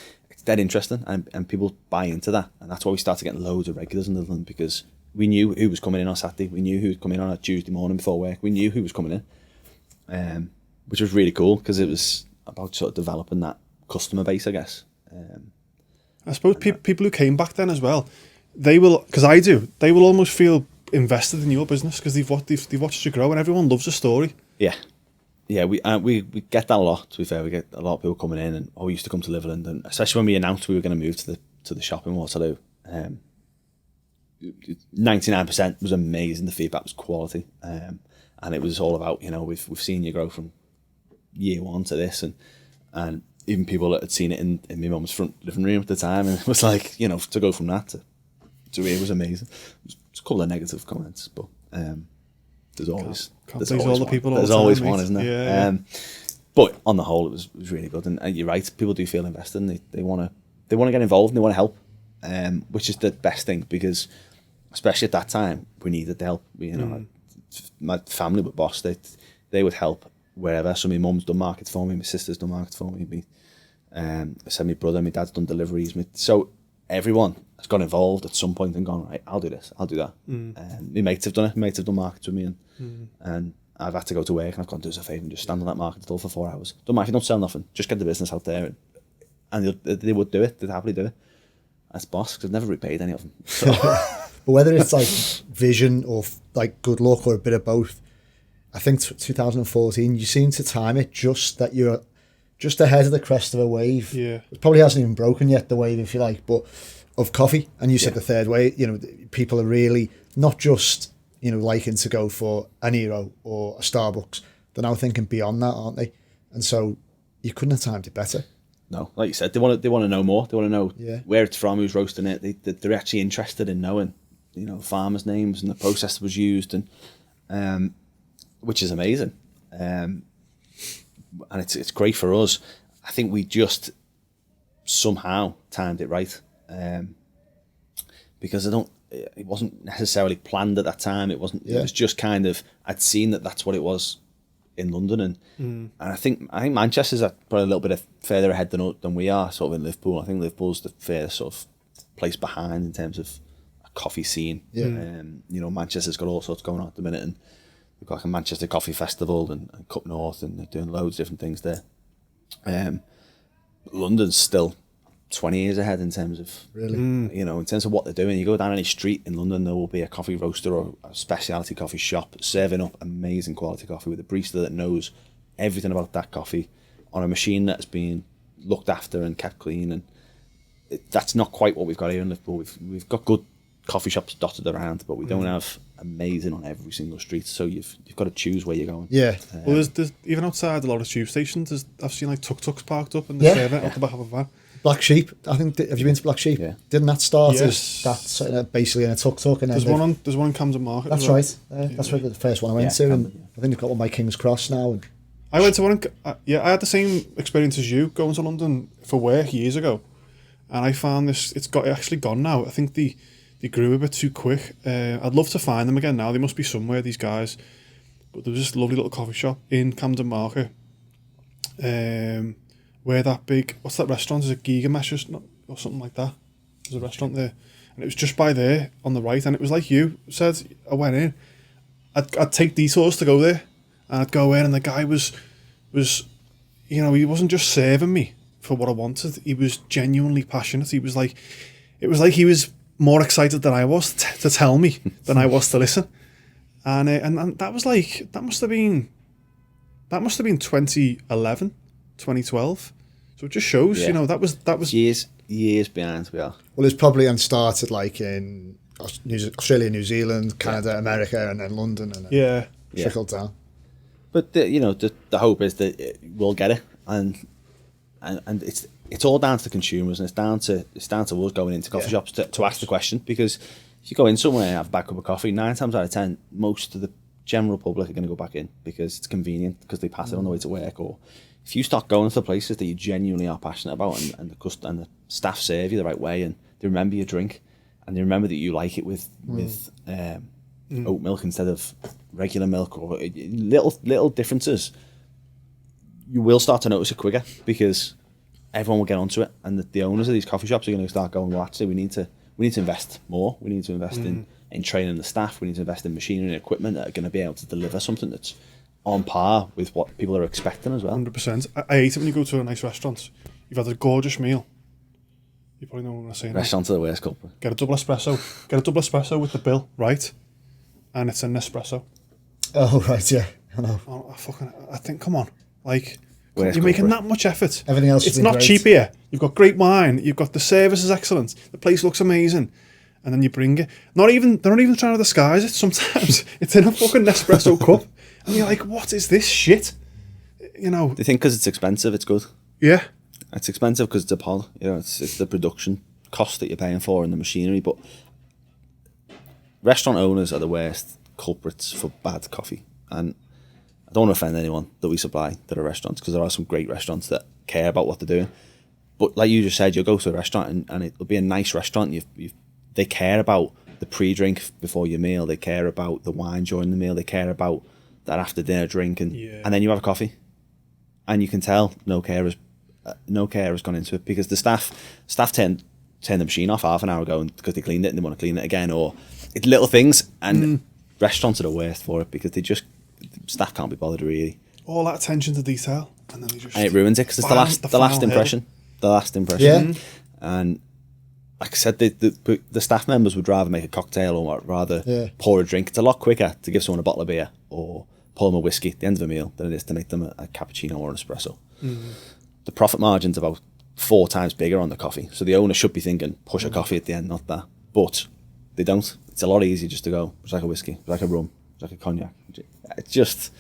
dead interesting, and people buy into that, and that's why we started getting loads of regulars in Liverland, because we knew who was coming in on Saturday, we knew who was coming in on a Tuesday morning before work, we knew who was coming in, which was really cool, because it was about sort of developing that customer base, I guess. I suppose people who came back then as well, they will almost feel invested in your business because they've watched you grow, and everyone loves a story. Yeah, Yeah, we get that a lot. To be fair, we get a lot of people coming in, and we used to come to Liverland, and especially when we announced we were going to move to the shop in Waterloo. 99% was amazing. The feedback was quality, and it was all about, we've seen you grow from year one to this, and even people that had seen it in my mum's front living room at the time, and it was like, to go from that to here was amazing. There's a couple of negative comments, but there's always all the people. There's always one, isn't there? Yeah. But on the whole, it was really good, and you're right. People do feel invested, and they want to get involved, and they want to help, which is the best thing, because especially at that time we needed the help. My family were boss. They would help wherever. So my mum's done markets for me, my sister's done markets for me. I said my brother, my dad's done deliveries. So everyone has got involved at some point and gone, right, I'll do this, I'll do that. My mates have done it. My mates have done markets with me, and I've had to go to work, and I've gone, do us a favour and just stand on that market stall for 4 hours. Don't mind if you don't sell nothing, just get the business out there. And they would do it. They'd happily do it. That's boss, because I've never repaid any of them. So. But whether it's like vision or like good luck or a bit of both, I think 2014, you seem to time it just that you're just ahead of the crest of a wave. Yeah. It probably hasn't even broken yet, the wave, if you like, but of coffee. And you said the third wave, people are really not just, liking to go for an Hero or a Starbucks. They're now thinking beyond that, aren't they? And so you couldn't have timed it better. No, like you said, they want to know more. They want to know where it's from, who's roasting it. They're actually interested in knowing, farmers' names and the process that was used, and which is amazing. And it's great for us. I think we just somehow timed it right, because it wasn't necessarily planned at that time. It wasn't. It was just kind of, I'd seen that's what it was in London, and I think Manchester's probably a little bit further ahead than we are, sort of in Liverpool. I think Liverpool's the furthest sort of place behind in terms of a coffee scene. Manchester's got all sorts going on at the minute, and we've got like a Manchester Coffee Festival and Cup North, and they're doing loads of different things there. London's still 20 years ahead in terms of, in terms of what they're doing. You go down any street in London, there will be a coffee roaster or a specialty coffee shop serving up amazing quality coffee with a barista that knows everything about that coffee on a machine that's being looked after and kept clean. And that's not quite what we've got here in Liverpool. We've got good coffee shops dotted around, but we don't have amazing on every single street. So you've got to choose where you're going. Yeah. Well, there's even outside a lot of tube stations, I've seen like tuk-tuks parked up and they serve it out the back of a van. Black Sheep, I think. Have you been to Black Sheep? Yeah. Didn't that start Yes. as that basically in a tuk-tuk? And There's one in Camden Market. That's right. That's right. The first one I went to, and I think they've got one by King's Cross now. And I went to one. I had the same experience as you going to London for work years ago, and I found this. It's actually gone now. I think they grew a bit too quick. I'd love to find them again now. They must be somewhere, these guys. But there was this lovely little coffee shop in Camden Market. Where that big, what's that restaurant? Is it Giga Meshes or something like that? There's a restaurant there, and it was just by there on the right. And it was like you said. I went in. I'd take detours to go there, and I'd go in, and the guy was, he wasn't just serving me for what I wanted. He was genuinely passionate. It was like he was more excited than I was to tell me than I was to listen. And that was like that must have been 2011. 2012, so it just shows, that was years behind we are. Well, it's probably started like in Australia, New Zealand, Canada, America, and then London, and then trickled down. But the hope is that we'll get it, and it's all down to the consumers, and it's down to us going into coffee shops to ask the question, because if you go in somewhere and have a bad cup of coffee, 9 times out of 10, most of the general public are going to go back in because it's convenient, because they pass it on the way to work. Or if you start going to the places that you genuinely are passionate about, and the staff serve you the right way, and they remember your drink, and they remember that you like it with oat milk instead of regular milk, or little differences, you will start to notice it quicker, because everyone will get onto it, and the owners of these coffee shops are going to start going, well, actually we need to invest more. We need to invest in training the staff. We need to invest in machinery and equipment that are going to be able to deliver something that's on par with what people are expecting as well. 100%. I hate it when you go to a nice restaurant. You've had a gorgeous meal. You probably know what I'm saying. Restaurants are the worst culprit. Get a double espresso. Get a double espresso with the bill, right? And it's an espresso. Oh, right, yeah. I think, come on, like Where's you're making corporate? that much effort. Everything else has It's been not great. cheap here. You've got great wine. You've got the service is excellent. The place looks amazing, and then you bring it. They're not even trying to disguise it. Sometimes it's in a fucking Nespresso cup, and you're like, what is this shit? You know? They think because it's expensive, it's good. Yeah. It's expensive because it's a pod. You know, it's the production cost that you're paying for and the machinery. But restaurant owners are the worst culprits for bad coffee. And I don't want to offend anyone that we supply that are restaurants, because there are some great restaurants that care about what they're doing. But like you just said, you'll go to a restaurant and it'll be a nice restaurant. They care about the pre-drink before your meal. They care about the wine during the meal. They care about that after dinner drink, and then you have a coffee, and you can tell no care has gone into it, because the staff turned the machine off half an hour ago because they cleaned it and they want to clean it again, or it's little things. And restaurants are the worst for it, because staff can't be bothered really. All that attention to detail, and then And it ruins it, because it's the last impression. The last impression. Yeah. And like I said, the staff members would rather make a cocktail or rather pour a drink. It's a lot quicker to give someone a bottle of beer or pour them a whiskey at the end of a meal than it is to make them a cappuccino or an espresso. The profit margin's about 4 times bigger on the coffee. So the owner should be thinking, push a coffee at the end, not that. But they don't. It's a lot easier just to go, it's like a whiskey, it's like a rum, it's like a cognac. It's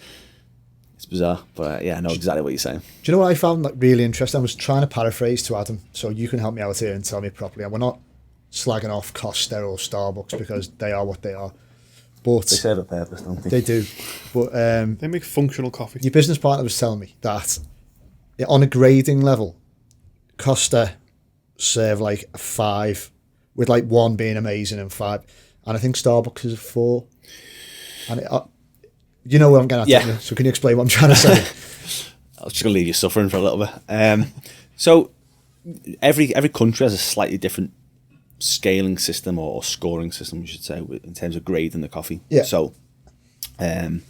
bizarre. But yeah, I know exactly what you're saying. Do you know what I found like really interesting? I was trying to paraphrase to Adam, so you can help me out here and tell me properly. And we're not slagging off Costa or Starbucks, because they are what they are. But They serve a purpose, don't they? they do. But they make functional coffee. your business partner was telling me that on a grading level, Costa serve like a 5, with like 1 being amazing and 5, and I think Starbucks is a 4. And you know what I'm getting at, don't you? So can you explain what I'm trying to say? I was just going to leave you suffering for a little bit. So every country has a slightly different scaling system or scoring system, we should say, in terms of grading the coffee. Yeah. So Kenyan,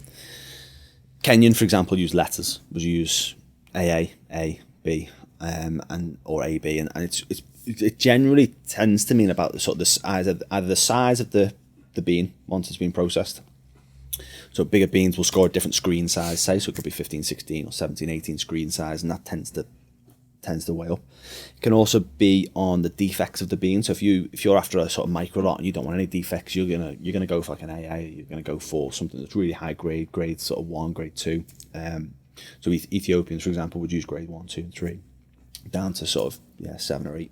for example, use letters. We use AA, A, B, or AB, and it generally tends to mean about the sort of either the size of the bean once it's been processed. So bigger beans will score a different screen size, say, so it could be 15, 16 or 17, 18 screen size, and that tends to weigh up. It can also be on the defects of the bean. So if you're after a sort of micro lot and you don't want any defects, you're gonna go for like an AA. You're gonna go for something that's really high grade sort of 1, grade 2. So Ethiopians, for example, would use grade 1, 2, and 3, down to sort of 7 or 8.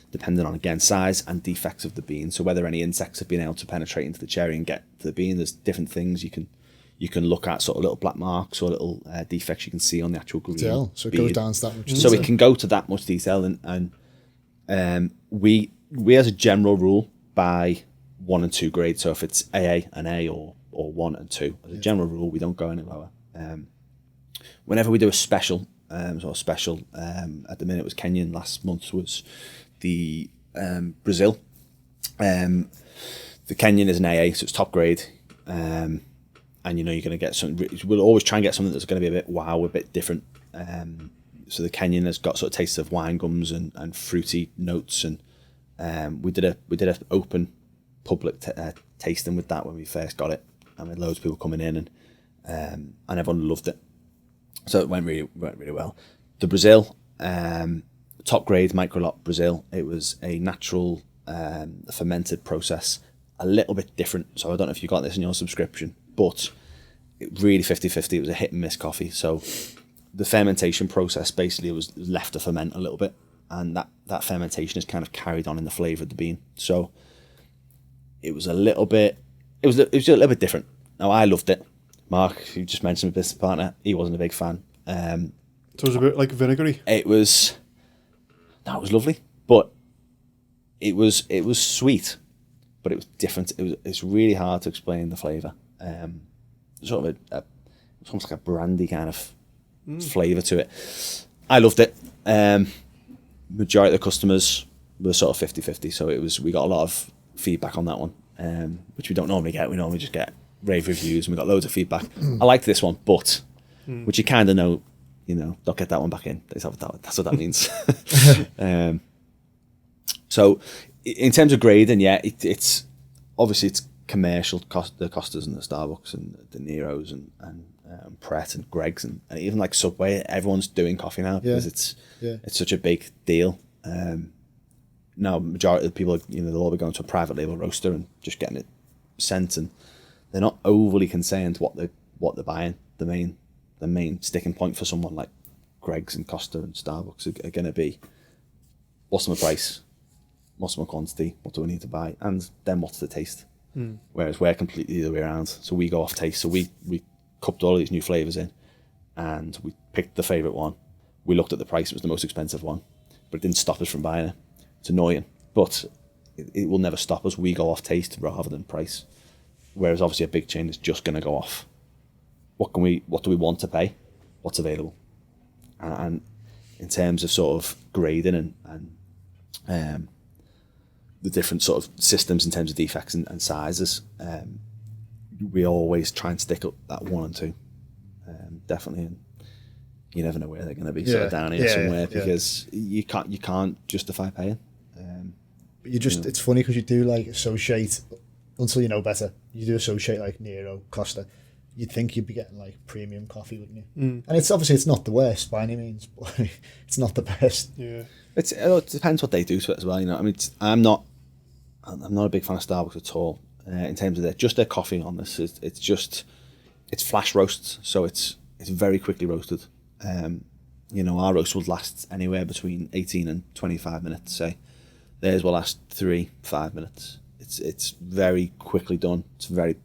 Depending on, again, size and defects of the bean. So whether any insects have been able to penetrate into the cherry and get to the bean, there's different things you can look at, sort of little black marks or little defects you can see on the actual green. So it goes down to that much So detail. it can go to that much detail, and we as a general rule buy 1 and 2 grades. So if it's AA and A or 1 and 2, as a general rule, we don't go any lower. Whenever we do a special, at the minute it was Kenyan, last month was the Brazil. The Kenyan is an AA, so it's top grade, and you're going to get something. We'll always try and get something that's going to be a bit wow, a bit different. So the Kenyan has got sort of tastes of wine gums and fruity notes, and we did a open public tasting with that when we first got it, and we had loads of people coming in, and everyone loved it. So it went really well. The Brazil. Top grade micro lot Brazil. It was a natural fermented process, a little bit different. So I don't know if you got this in your subscription, but it really 50-50. It was a hit and miss coffee. So the fermentation process basically was left to ferment a little bit, and that fermentation is kind of carried on in the flavour of the bean. So it was a little bit. It was just a little bit different. Now I loved it. Mark, who just mentioned my business partner, he wasn't a big fan. So it was a bit like vinegary. It was lovely, but it was sweet, but it was different. It's really hard to explain the flavour. Sort of it's almost like a brandy kind of flavour to it. I loved it. Majority of the customers were sort of 50-50, so we got a lot of feedback on that one, which we don't normally get. We normally just get rave reviews, and we got loads of feedback. I liked this one, but which you kind of know. Don't get that one back in. That's what that means. So in terms of grading, it's obviously it's commercial the Costas and the Starbucks and the Neros and Pret and Greg's and even like Subway, everyone's doing coffee now because it's such a big deal. Now majority of the people, you know, they'll all be going to a private label roaster and just getting it sent, and they're not overly concerned what they're buying. The main sticking point for someone like Greg's and Costa and Starbucks are going to be, what's my price, what's my quantity, what do I need to buy, and then what's the taste. Whereas we're completely the other way around. So we go off taste. So we cupped all these new flavours in, and we picked the favourite one. We looked at the price; it was the most expensive one, but it didn't stop us from buying it. It's annoying, but it will never stop us. We go off taste rather than price. Whereas obviously a big chain is just going to go off what do we want to pay, what's available, and in terms of sort of grading and the different sort of systems in terms of defects and sizes, we always try and stick up that 1 and 2, definitely. And you never know where they're going to be, sort of down here somewhere, because you can't justify paying. But it's funny because you do like associate, until you know better, you do associate like Nero, Costa. You'd think you'd be getting like premium coffee, wouldn't you? And it's obviously it's not the worst by any means, but it's not the best. Yeah, it depends what they do to it as well. You know, I mean, I'm not a big fan of Starbucks at all in terms of their coffee on this. It's flash roasts, so it's very quickly roasted. You know, our roast would last anywhere between 18 and 25 minutes. Say, theirs will last 3-5 minutes. It's very quickly done. It's very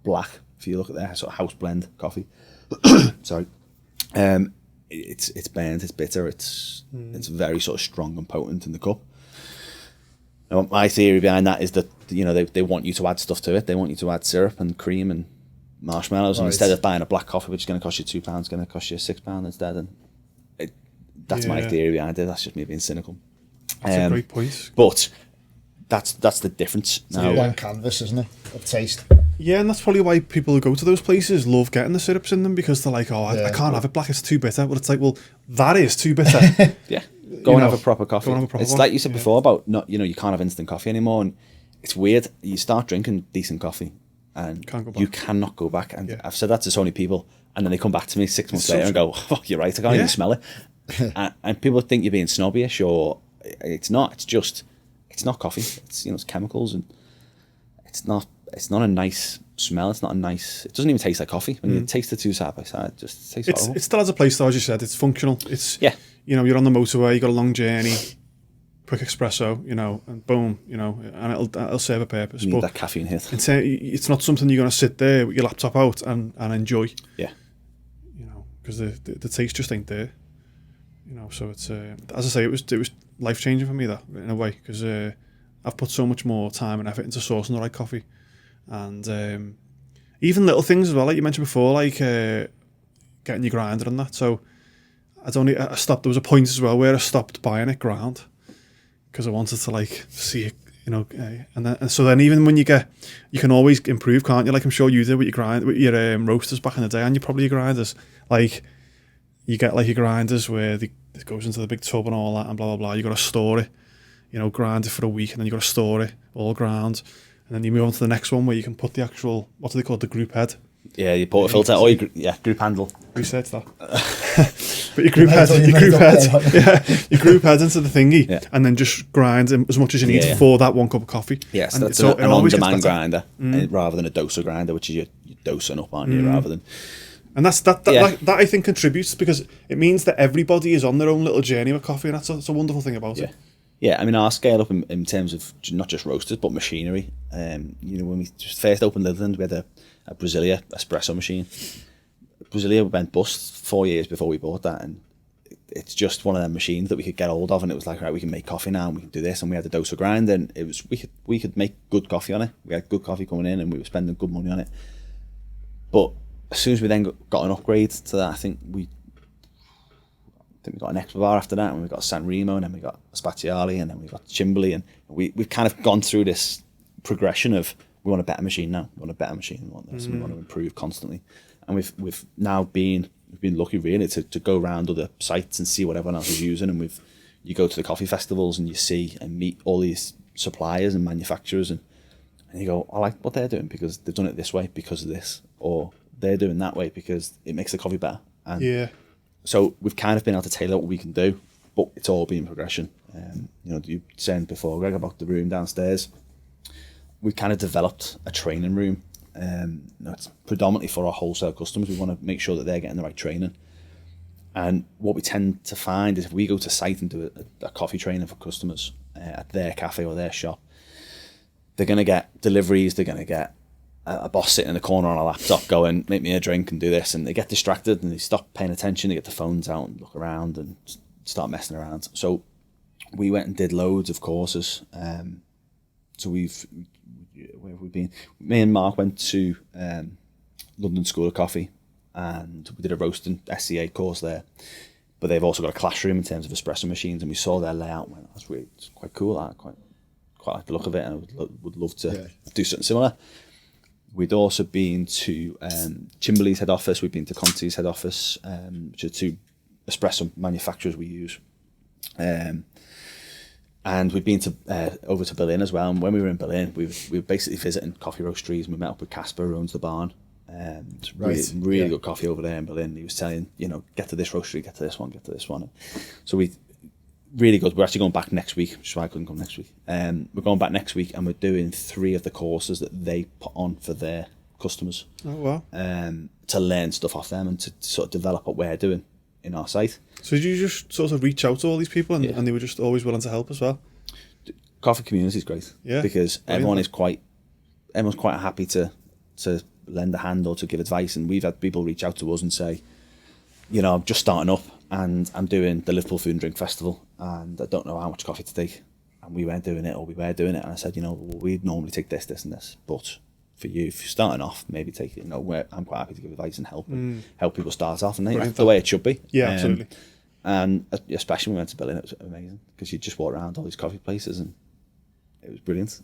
black. If you look at their sort of house blend coffee, sorry, it's burnt, it's bitter, it's very sort of strong and potent in the cup. Now, my theory behind that is that, you know, they want you to add stuff to it. They want you to add syrup and cream and marshmallows, and instead of buying a black coffee which is going to cost you £2, it's going to cost you £6 instead. And that's my theory behind it. That's just me being cynical. That's a great point. But that's the difference. Now, blank canvas, isn't it, of taste? Yeah, and that's probably why people who go to those places love getting the syrups in them, because they're like, I can't have it black, it's too bitter. But it's like, well, that is too bitter. Yeah, go and have a proper coffee. Go and have a proper it's one. like you said before about you can't have instant coffee anymore, and it's weird. You start drinking decent coffee, and you cannot go back. And I've said that to so many people, and then they come back to me 6 months later and go, "Oh, you're right. I can't even smell it." and people think you're being snobbyish, or it's not. It's not coffee. It's chemicals, and it's not a nice smell. It's not a nice. It doesn't even taste like coffee when you taste the two side by side. It just tastes horrible. It still has a place though, as you said. It's functional. It's you're on the motorway. You got a long journey, quick espresso. And boom. And it'll serve a purpose. You need that caffeine hit. It's not something you're going to sit there with your laptop out and enjoy. Yeah. Because the taste just ain't there. So it's as I say, it was life changing for me that in a way, because I've put so much more time and effort into sourcing the right coffee, and even little things as well, like you mentioned before, like getting your grinder and that. So I stopped. There was a point as well where I stopped buying it ground because I wanted to like see it, and so then even when you can always improve, can't you? Like I'm sure you did with your roasters back in the day, and probably your grinders. Like you get like your grinders where it goes into the big tub and all that, and blah blah blah. You got to store it, grind it for a week, and then you got to store it all ground, and then you move on to the next one where you can put the actual, what do they call it, the group head. Yeah, your portafilter or group handle. Research that. But your group head into the thingy, and then just grind as much as you need for that 1 cup of coffee. Yes, that's an on-demand grinder rather than a doser grinder, which is you're dosing up, aren't you, rather than. And that I think contributes, because it means that everybody is on their own little journey with coffee, and that's a wonderful thing about it. Yeah, I mean, our scale up in terms of not just roasters but machinery. When we just first opened Litherland, we had a Brasilia espresso machine. Brasilia went bust 4 years before we bought that, and it's just one of them machines that we could get hold of, and it was like, right, we can make coffee now, and we can do this, and we had a doser grinder, and it was we could make good coffee on it. We had good coffee coming in, and we were spending good money on it. But as soon as we then got an upgrade to that, I think we got an Expo bar after that, and we got San Remo, and then we got Spaziali, and then we got Chimbley, and we've kind of gone through this progression of we want a better machine now, we want a better machine, we want this, and we want to improve constantly. And we've now been lucky really to go around other sites and see what everyone else is using, and you go to the coffee festivals and you see and meet all these suppliers and manufacturers, and and you go, I like what they're doing because they've done it this way because of this, or they're doing that way because it makes the coffee better. And so we've kind of been able to tailor what we can do, but it's all been progression. You know, you were saying before, Greg, about the room downstairs. We've kind of developed a training room. It's predominantly for our wholesale customers. We want to make sure that they're getting the right training. And what we tend to find is if we go to site and do a coffee training for customers at their cafe or their shop, they're going to get deliveries, they're going to get a boss sitting in the corner on a laptop going, make me a drink and do this, and they get distracted and they stop paying attention, they get the phones out and look around and start messing around. So we went and did loads of courses. So where have we been? Me and Mark went to London School of Coffee and we did a roasting SCA course there. But they've also got a classroom in terms of espresso machines, and we saw their layout and went, that's really, it's quite cool, that. Quite like the look of it, and I would love to do something similar. We'd also been to Chimberley's head office, we've been to Conti's head office, which are two espresso manufacturers we use. And we've been to over to Berlin as well. And when we were in Berlin, we were basically visiting coffee roasteries, and we met up with Casper, who owns the barn. Really good coffee over there in Berlin. He was telling, you know, get to this roastery, get to this one, get to this one. So we really good. We're actually going back next week, which is why I couldn't come next week. We're going back next week, and we're doing 3 of the courses that they put on for their customers. Oh wow! To learn stuff off them and to sort of develop what we're doing in our site. So did you just sort of reach out to all these people, and they were just always willing to help as well? Coffee community is great, because everyone's quite happy to lend a hand or to give advice. And we've had people reach out to us and say, you know, I'm just starting up and I'm doing the Liverpool Food and Drink Festival and I don't know how much coffee to take, and we weren't doing it, or we were doing it, and I said, you know, well, we'd normally take this, this and this, but for you, if you're starting off, maybe take it, you know, I'm quite happy to give advice and help people start off, and that's the way it should be. Absolutely. And especially when we went to Berlin, it was amazing, because you just walk around all these coffee places and it was brilliant.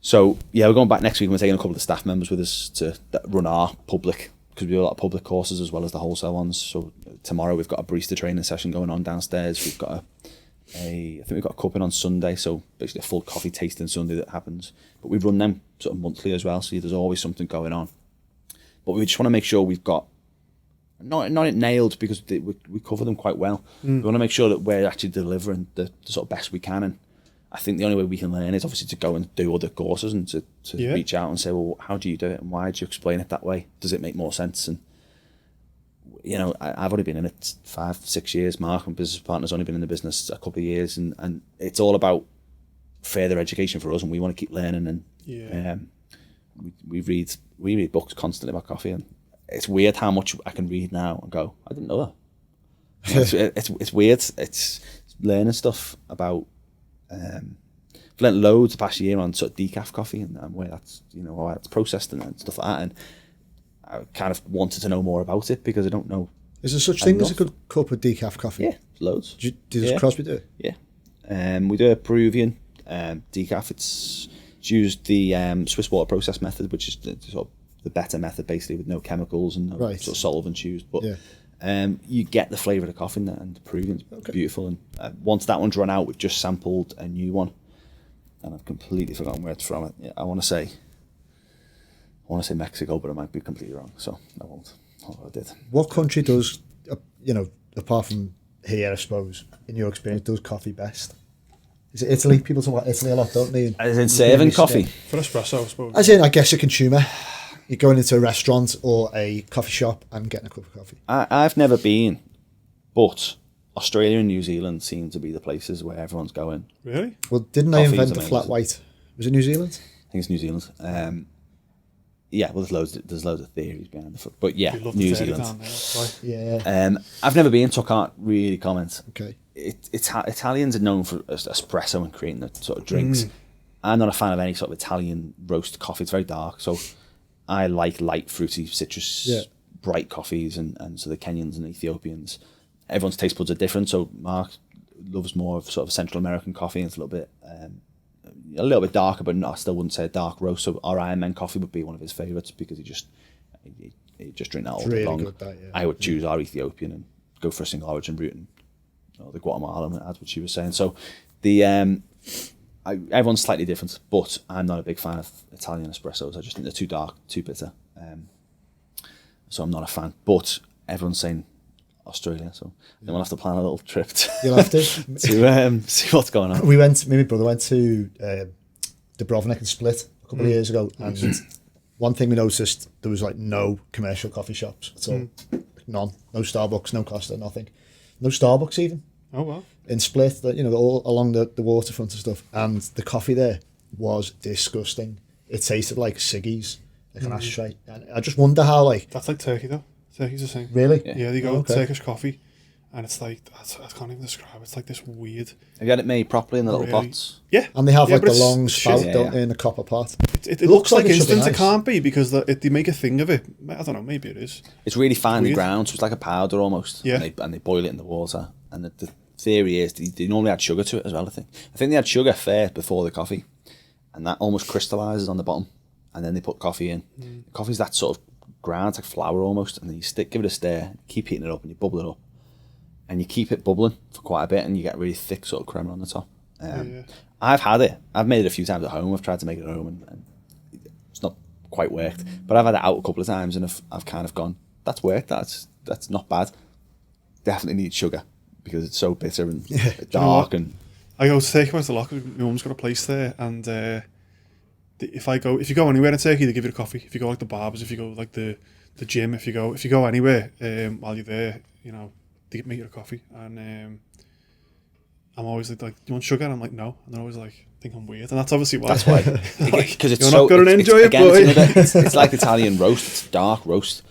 So yeah, we're going back next week, and we're taking a couple of the staff members with us to run our public, because we do a lot of public courses as well as the wholesale ones. So tomorrow we've got a barista training session going on downstairs. We've got I think we've got a cupping on Sunday, so basically a full coffee tasting Sunday that happens. But we run them sort of monthly as well, so there's always something going on. But we just want to make sure we've got not nailed, because we cover them quite well. We want to make sure that we're actually delivering the sort of best we can, and I think the only way we can learn is obviously to go and do other courses and to reach out and say, well, how do you do it, and why do you explain it that way? Does it make more sense? And you know, I've only been in it 5-6 years. Mark, my business partner's only been in the business a couple of years, and it's all about further education for us, and we want to keep learning. And we read books constantly about coffee, and it's weird how much I can read now and go, I didn't know that. It's weird. It's learning stuff about. I've learnt loads the past year on sort of decaf coffee and where that's, you know, how it's processed and stuff like that, and I kind of wanted to know more about it because I don't know. Is there such thing as a good cup of decaf coffee? Yeah, loads. Does Crosby do it? Yeah. We do a Peruvian decaf. It's used the Swiss water process method, which is sort of the better method, basically, with no chemicals and no sort of solvents used. But you get the flavour of the coffee in there, and the Peruvian's beautiful. And once that one's run out, we've just sampled a new one, and I've completely forgotten where it's from. I want to say Mexico, but I might be completely wrong, so I won't. I did. What country does, you know, apart from here, I suppose, in your experience, does coffee best? Is it Italy? People talk about Italy a lot, don't they? As in serving coffee? For espresso, I suppose. As in, I guess, a consumer. You're going into a restaurant or a coffee shop and getting a cup of coffee. I've never been, but Australia and New Zealand seem to be the places where everyone's going. Really? Well, didn't they invent the flat white? Was it New Zealand? I think it's New Zealand. Yeah, well, there's loads of theories behind it, but yeah, New Zealand. I've never been, so I can't really comment. Okay. Italians are known for espresso and creating the sort of drinks. I'm not a fan of any sort of Italian roast coffee. It's very dark, so I like light, fruity, citrus, bright coffees, and so the Kenyans and Ethiopians. Everyone's taste buds are different. So Mark loves more of sort of Central American coffee, and it's a little bit darker, but I still wouldn't say a dark roast. So our Iron Man coffee would be one of his favourites because he just drink that all day long. Good, I would choose our Ethiopian and go for a single origin route, and the Guatemalan, as what she was saying. So the everyone's slightly different, but I'm not a big fan of Italian espressos. I just think they're too dark, too bitter. So I'm not a fan. But everyone's saying Australia, so then we'll have to plan a little trip You'll have to see what's going on. Me and my brother went to Dubrovnik and Split a couple of years ago, and one thing we noticed, there was like no commercial coffee shops at all. None. No Starbucks, no Costa, nothing. No Starbucks even. Oh, wow. In Split, all along the waterfront and stuff. And the coffee there was disgusting. It tasted like ciggies, like an ashtray. And I just wonder how, like... That's like Turkey, though. Turkey's the same. Really? Yeah, they go Turkish coffee, and it's like, I can't even describe it. It's like this weird... Have you had it made properly in the little pots? Yeah. And they have yeah, like the long spout, don't they, in the copper pot. It looks like it should be instant. nice. It can't be, because they make a thing of it. I don't know, maybe it is. It's really finely Weird. ground, so it's like a powder almost. Yeah. And they boil it in the water. And the theory is they normally add sugar to it as well, I think. I think they add sugar first before the coffee, and that almost crystallises on the bottom, and then they put coffee in. The coffee's that sort of ground, it's like flour almost, and then you give it a stir, keep heating it up, and you bubble it up, and you keep it bubbling for quite a bit, and you get really thick sort of crema on the top. I've had it. I've made it a few times at home. I've tried to make it at home, and it's not quite worked. But I've had it out a couple of times, and I've kind of gone, that's worked. That's not bad. Definitely need sugar, because it's so bitter and dark. And I go to Turkey quite a lot, because my mum's got a place there, and if you go anywhere in Turkey, they give you a coffee. If you go like the barbers, if you go like the gym, if you go anywhere while you're there, they make you a coffee. And I'm always like, do you want sugar? And I'm like, no. And they're always like, think I'm weird. And that's obviously why. that's why, because it's you're so, not going to enjoy it, again, boy. it's like Italian roast. It's dark roast.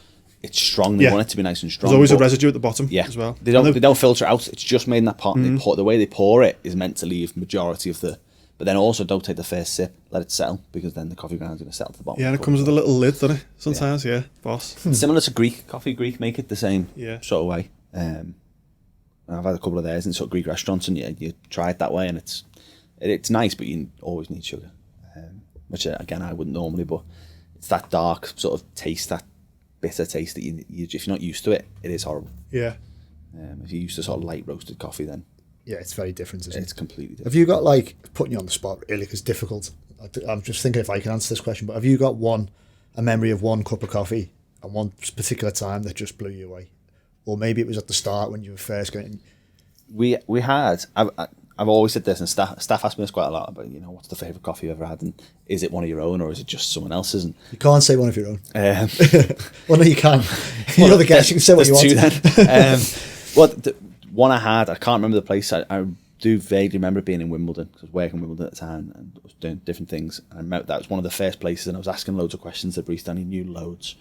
It's strong. They want it to be nice and strong. There's always a residue at the bottom as well. They don't filter it out. It's just made in that pot. And the way they pour it is meant to leave majority of the. But then also don't take the first sip. Let it settle, because then the coffee ground's going to settle to the bottom. Yeah, and it comes with a little lid, doesn't it? Sometimes, yeah, boss. Similar to Greek coffee. Greek make it the same sort of way. I've had a couple of theirs in sort of Greek restaurants, and you try it that way, and it's nice, but you always need sugar, which again I wouldn't normally, but it's that dark sort of taste, that bitter taste that you if you're not used to it, it is horrible. Yeah. If you're used to sort of light roasted coffee, then Yeah, it's very different, isn't it? it's completely different. Have you got, like, putting you on the spot, really, because difficult. I'm just thinking if I can answer this question, but have you got a memory of one cup of coffee at one particular time that just blew you away? Or maybe it was at the start when you were first going. We had. I've always said this, and staff ask me this quite a lot about, what's the favourite coffee you've ever had, and is it one of your own or is it just someone else's? And You can't say one of your own. Well, no, you can. You're the guest. You can say what you want. Well, one I had, I can't remember the place. I do vaguely remember it being in Wimbledon, because I was working in Wimbledon at the time and I was doing different things. And I remember that was one of the first places, and I was asking loads of questions to Barista, and he knew loads.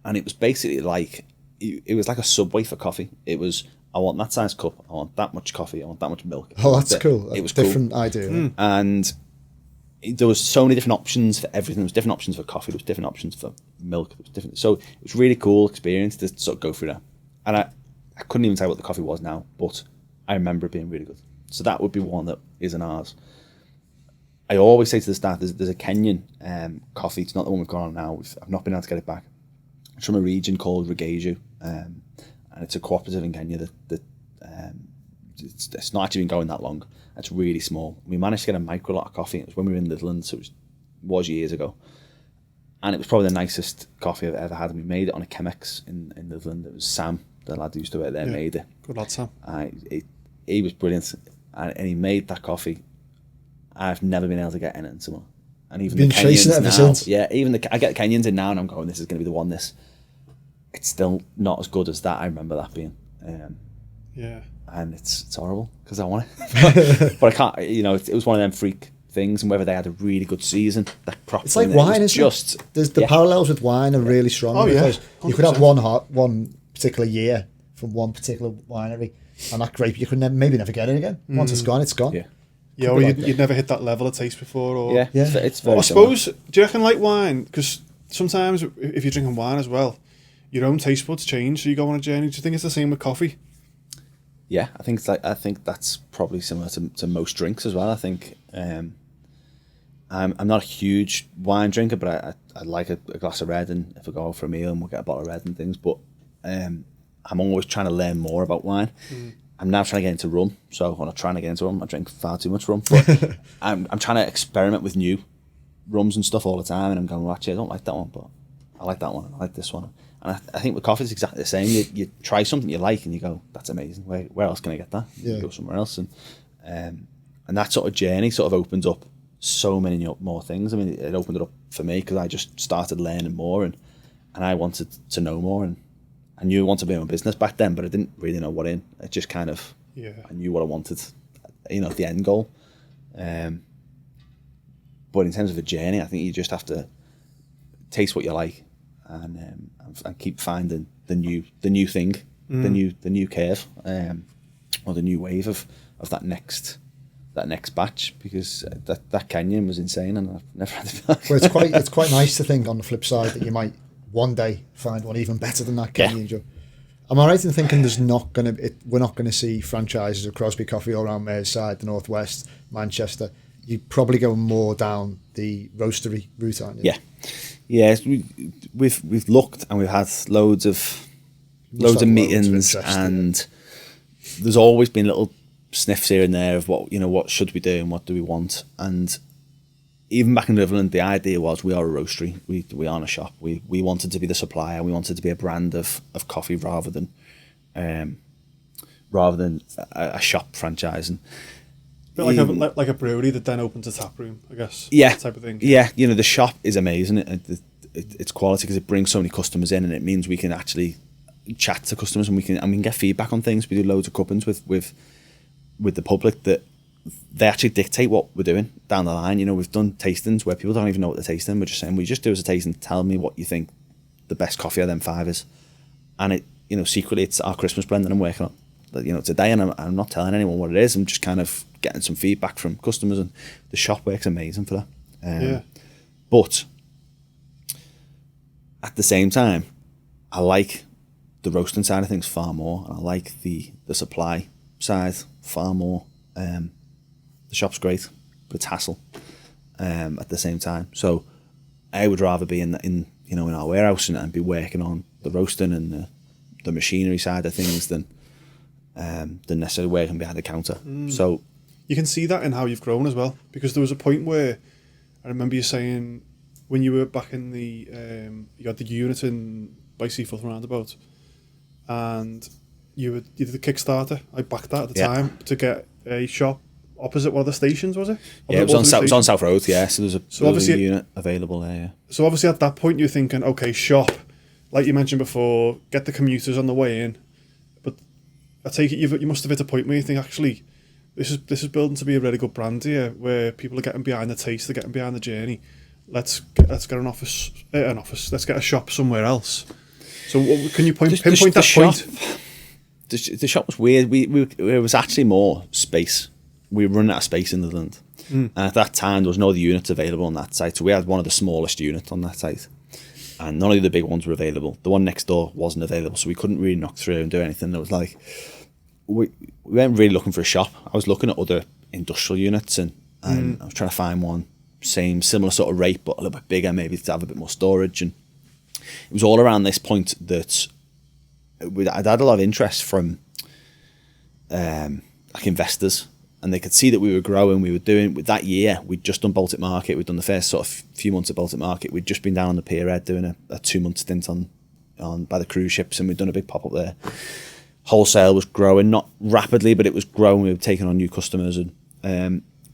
And it was basically like, it was like a Subway for coffee. It was, I want that size cup, I want that much coffee, I want that much milk. Oh, that's cool. It was different cool. idea. And there was so many different options for everything. There was different options for coffee, there was different options for milk. There was different. So it was a really cool experience to sort of go through that. And I couldn't even tell you what the coffee was now, but I remember it being really good. So that would be one that isn't ours. I always say to the staff, there's a Kenyan coffee. It's not the one we've got on now. I've not been able to get it back. It's from a region called Rugeju, and it's a cooperative in Kenya that it's not actually been going that long. It's really small. We managed to get a micro lot of coffee. It was when we were in the Netherlands, so it was years ago. And it was probably the nicest coffee I've ever had. And we made it on a Chemex in the Netherlands. It was Sam, the lad who used to work there, made it. Good lad, Sam. He was brilliant. And he made that coffee. I've never been able to get anything similar. And even Been the chasing Kenyans it ever now, since. yeah, I get the Kenyans in now, and I'm going, this is going to be the one. It's still not as good as that. I remember that being. Yeah. And it's horrible because I want it, but I can't. It was one of them freak things, and whether they had a really good season, that properly. It's like wine, isn't it? There's the parallels with wine are really strong. Oh, yeah. Because you could have one particular year from one particular winery, and that grape you could maybe never get it again. Once it's gone, it's gone. Yeah. Yeah, or you'd never hit that level of taste before. Or Yeah. It's very I suppose, do you reckon like wine? Because sometimes if you're drinking wine as well, your own taste buds change, so you go on a journey. Do you think it's the same with coffee? Yeah, I think that's probably similar to most drinks as well. I think I'm not a huge wine drinker, but I like a glass of red, and if I go out for a meal and we'll get a bottle of red and things. But I'm always trying to learn more about wine. I'm now trying to get into rum. So when I'm trying to get into rum, I drink far too much rum. But I'm trying to experiment with new rums and stuff all the time. And I'm going, well, actually, I don't like that one, but I like that one. And I like this one. And I think with coffee, it's exactly the same. You try something you like and you go, that's amazing. Where else can I get that? Yeah. You go somewhere else. And that sort of journey sort of opens up so many more things. I mean, it opened it up for me because I just started learning more and I wanted to know more. And I knew I wanted to be in business back then, but I didn't really know what in. It just kind of, I knew what I wanted, the end goal. But in terms of a journey, I think you just have to taste what you like and keep finding the new thing, the new curve, or the new wave of that next batch, because that canyon was insane and I've never had it back. Well, it's quite nice to think on the flip side that you might one day find one even better than that canyon. Yeah. Am I right in thinking we're not gonna see franchises of Crosby Coffee all around Merseyside, the Northwest, Manchester? You're probably going more down the roastery route, aren't you? Yeah. We've looked and we've had loads of meetings, and there's always been little sniffs here and there of what should we do and what do we want. And even back in Liverpool, the idea was we are a roastery. We aren't a shop. We wanted to be the supplier. We wanted to be a brand of coffee rather than a shop franchise. And like a brewery that then opens a tap room, I guess. Yeah, type of thing. Yeah, the shop is amazing. It's quality because it brings so many customers in, and it means we can actually chat to customers and we can get feedback on things. We do loads of cuppings with the public that they actually dictate what we're doing down the line. We've done tastings where people don't even know what they're tasting. We're just saying, we just do as a tasting, tell me what you think the best coffee of them 5 is. And it, secretly it's our Christmas blend that I'm working on, today, and I'm not telling anyone what it is. I'm just kind of getting some feedback from customers, and the shop works amazing for that. But at the same time, I like the roasting side of things far more, and I like the supply side far more. The shop's great, but it's hassle at the same time. So I would rather be in our warehouse and be working on the roasting and the machinery side of things than necessarily working behind the counter. So you can see that in how you've grown as well, because there was a point where I remember you saying when you were back in you had the unit by Seaforth Roundabout, and you did the Kickstarter. I backed that at the time to get a shop opposite one of the stations, was it? Yeah, it was on South Road, yeah. So there's a unit available there, yeah. So obviously at that point you're thinking, okay, shop, like you mentioned before, get the commuters on the way in. But I take it you must have hit a point where you think, actually, this is building to be a really good brand here, where people are getting behind the taste, they're getting behind the journey. Let's get an office. Let's get a shop somewhere else. So can you pinpoint that point? The shop was weird. It was actually more space. We were running out of space in the land. And at that time, there was no other units available on that site. So we had one of the smallest units on that site. And none of the big ones were available. The one next door wasn't available, so we couldn't really knock through and do anything. It was like, we weren't really looking for a shop. I was looking at other industrial units and I was trying to find one, similar sort of rate, but a little bit bigger, maybe to have a bit more storage. And it was all around this point that I'd had a lot of interest from investors, and they could see that we were growing. We were doing, with that year, we'd just done Baltic Market. We'd done the first sort of few months at Baltic Market. We'd just been down on the pierhead doing a 2-month stint on by the cruise ships, and we'd done a big pop-up there. Wholesale was growing, not rapidly, but it was growing. We were taking on new customers, and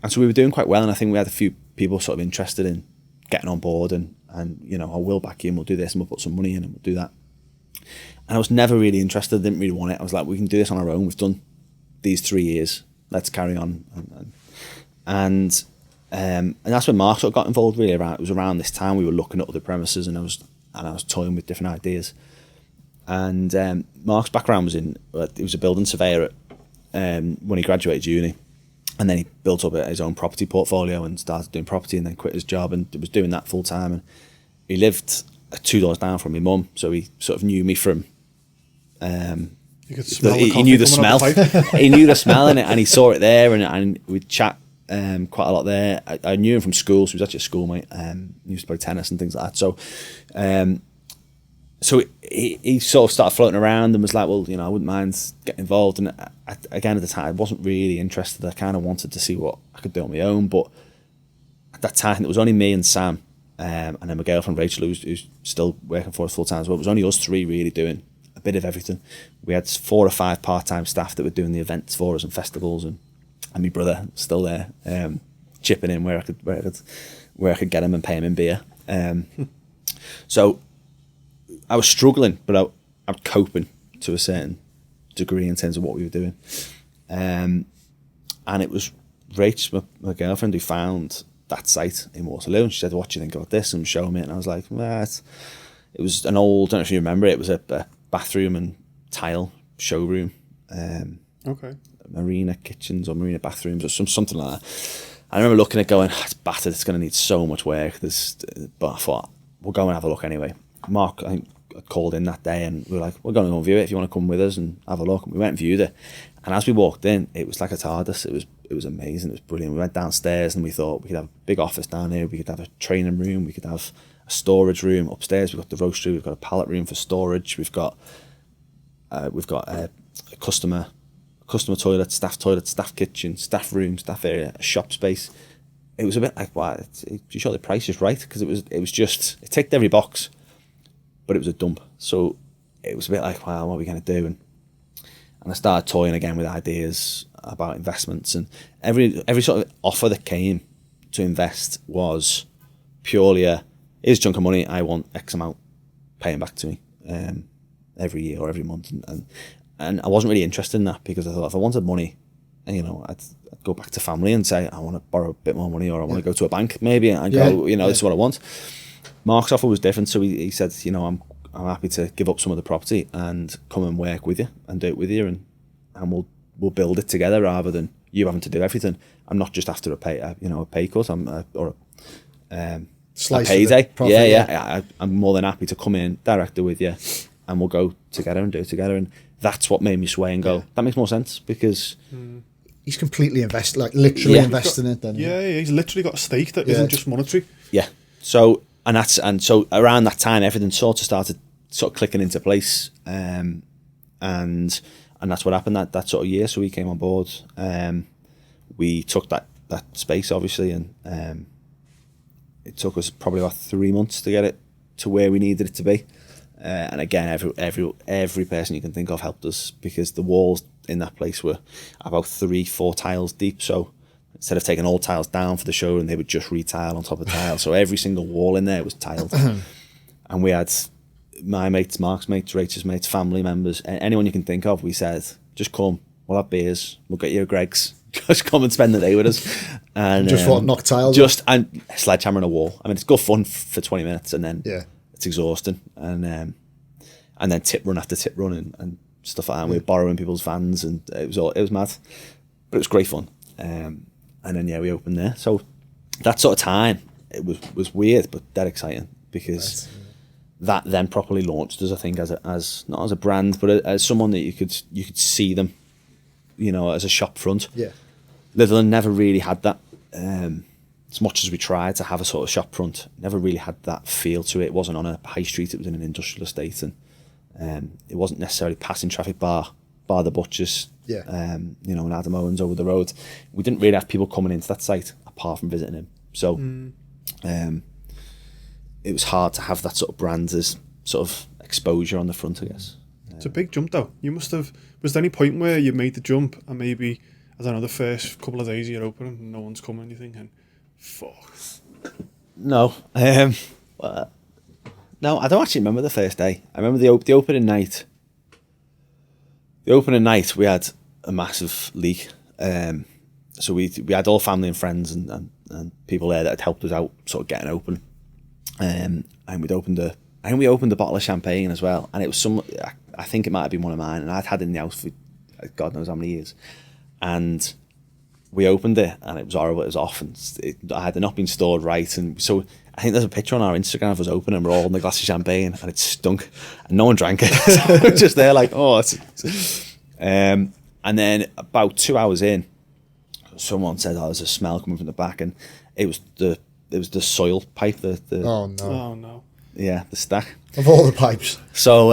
so we were doing quite well. And I think we had a few people sort of interested in getting on board, and I will back you, and we'll do this, and we'll put some money in, and we'll do that. And I was never really interested. Didn't really want it. I was like, we can do this on our own. We've done these 3 years. Let's carry on. And that's when Mark sort of got involved. Really, it was around this time we were looking at other premises, and I was toying with different ideas. And Mark's background he was a building surveyor when he graduated uni, and then he built up his own property portfolio and started doing property, and then quit his job and was doing that full time. And he lived 2 doors down from my mum, so he sort of knew me from. You could smell he knew the smell. He knew the smell in it, and he saw it there, and we'd chat quite a lot there. I knew him from school, so he was actually a schoolmate. He used to play tennis and things like that. So so he sort of started floating around and was like, well, I wouldn't mind getting involved. And again, at the time, I wasn't really interested. I kind of wanted to see what I could do on my own. But at that time, it was only me and Sam, and then my girlfriend Rachel, who's still working for us full time as well. It was only us three really doing a bit of everything. We had 4 or 5 part-time staff that were doing the events for us and festivals, and my brother still there, chipping in where I could get him and pay him in beer. So I was struggling, but I was coping to a certain degree in terms of what we were doing. And it was Rach, my girlfriend, who found that site in Waterloo. And she said, what do you think about this? And show me it. And I was like, it was an old, I don't know if you remember it was a bathroom and tile showroom. Okay. Marina kitchens or marina bathrooms or something like that. I remember looking at it going, it's battered, it's going to need so much work. But I thought, we'll go and have a look anyway. Mark, I think, called in that day and we were like, we're going to go and view it if you want to come with us and have a look. And we went and viewed it. And as we walked in, it was like a TARDIS. It was amazing. It was brilliant. We went downstairs and we thought we could have a big office down here. We could have a training room. We could have a storage room upstairs. We've got the roastery. We've got a pallet room for storage. We've got a customer toilet, staff kitchen, staff room, staff area, a shop space. It was a bit like, wow, you sure the price is right? Because it ticked every box, but it was a dump. So it was a bit like, wow, what are we going to do? And I started toying again with ideas about investments, and every sort of offer that came to invest was purely here's a chunk of money, I want X amount paying back to me every year or every month. And I wasn't really interested in that because I thought if I wanted money, I'd go back to family and say, I want to borrow a bit more money, or I want to go to a bank maybe and go, this is what I want. Mark's offer was different. So he said, I'm happy to give up some of the property and come and work with you and do it with you. And we'll build it together rather than you having to do everything. I'm not just after a pay cut or a payday. Profit, I'm more than happy to come in, director with you, and we'll go together and do it together. And that's what made me sway and go, that makes more sense because he's completely invested, like literally investing it. Then he's literally got a stake that isn't just monetary. Yeah. So so around that time, everything sort of started clicking into place, and that's what happened that sort of year. So we came on board. We took that space obviously, and it took us probably about 3 months to get it to where we needed it to be. And again, every person you can think of helped us because the walls in that place were about 3-4 tiles deep. So instead of taking all tiles down for the show, and they would just retile on top of tile. So every single wall in there was tiled. And we had my mates, Mark's mates, Rachel's mates, family members, anyone you can think of. We said, just come, we'll have beers, we'll get you a Greg's. Just come and spend the day with us. And just knock tiles and sledgehammering a wall. I mean, it's good fun for 20 minutes and then it's exhausting. And then tip run after tip run and stuff like that. And we were borrowing people's vans and it was mad. But it was great fun. And then we opened there. So that sort of time, it was weird but dead exciting because that then properly launched us, I think, as not as a brand, but as someone that you could see them, as a shop front. Yeah. Litherland never really had that. As much as we tried to have a sort of shop front, never really had that feel to it. It wasn't on a high street, it was in an industrial estate, and it wasn't necessarily passing traffic bar the butchers. Yeah. And Adam Owens over the road. We didn't really have people coming into that site apart from visiting him. So it was hard to have that sort of brand as sort of exposure on the front, I guess. It's a big jump though. You must have, was there any point where you made the jump and maybe, I don't know, the first couple of days you're opening and no one's coming, you're thinking, fuck. No. No, I don't actually remember the first day. I remember the opening night. The opening night, we had a massive leak. So we had all family and friends and people there that had helped us out sort of getting open. And we opened a bottle of champagne as well. And it was I think it might have been one of mine. And I'd had it in the house for God knows how many years. And we opened it and it was horrible. It was off and it had not been stored right. And so I think there's a picture on our Instagram of us opening and we're all in a glass of champagne and it stunk and no one drank it. So we were just there like, oh. And then about 2 hours in, someone said, there's a smell coming from the back, and it was the soil pipe. Oh no! Oh no! the stack. Of all the pipes. So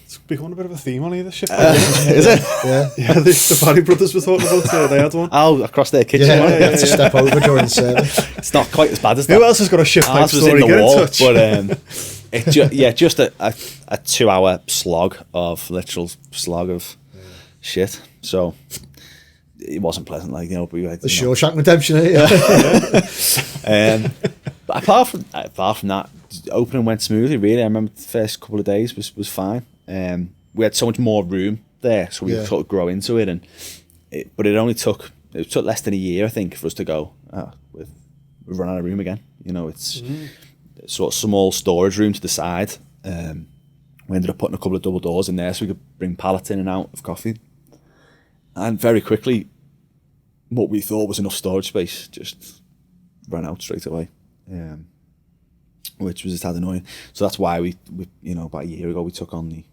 It's becoming a bit of a theme on here, this shit. is it? Yeah. Yeah, the Barry brothers were talking about they had one. Oh, across their kitchen. Yeah, one. you have to step over during service. It's not quite as bad as that. Who else has got a shit pipe Ours was story? in the Get in wall, touch. but just a 2-hour slog of literal slog of shit. So it wasn't pleasant, like, you know. But we had, The Shawshank Redemption, but apart from that, opening went smoothly. Really, I remember the first couple of days was fine. We had so much more room there, so we could sort of grow into it. But it took less than a year, I think, for us to go. We've run out of room again. You know, it's sort of small storage room to the side. We ended up putting a couple of double doors in there so we could bring pallets in and out of coffee. And very quickly, what we thought was enough storage space just ran out straight away, which was just annoying. So that's why we about a year ago we took on the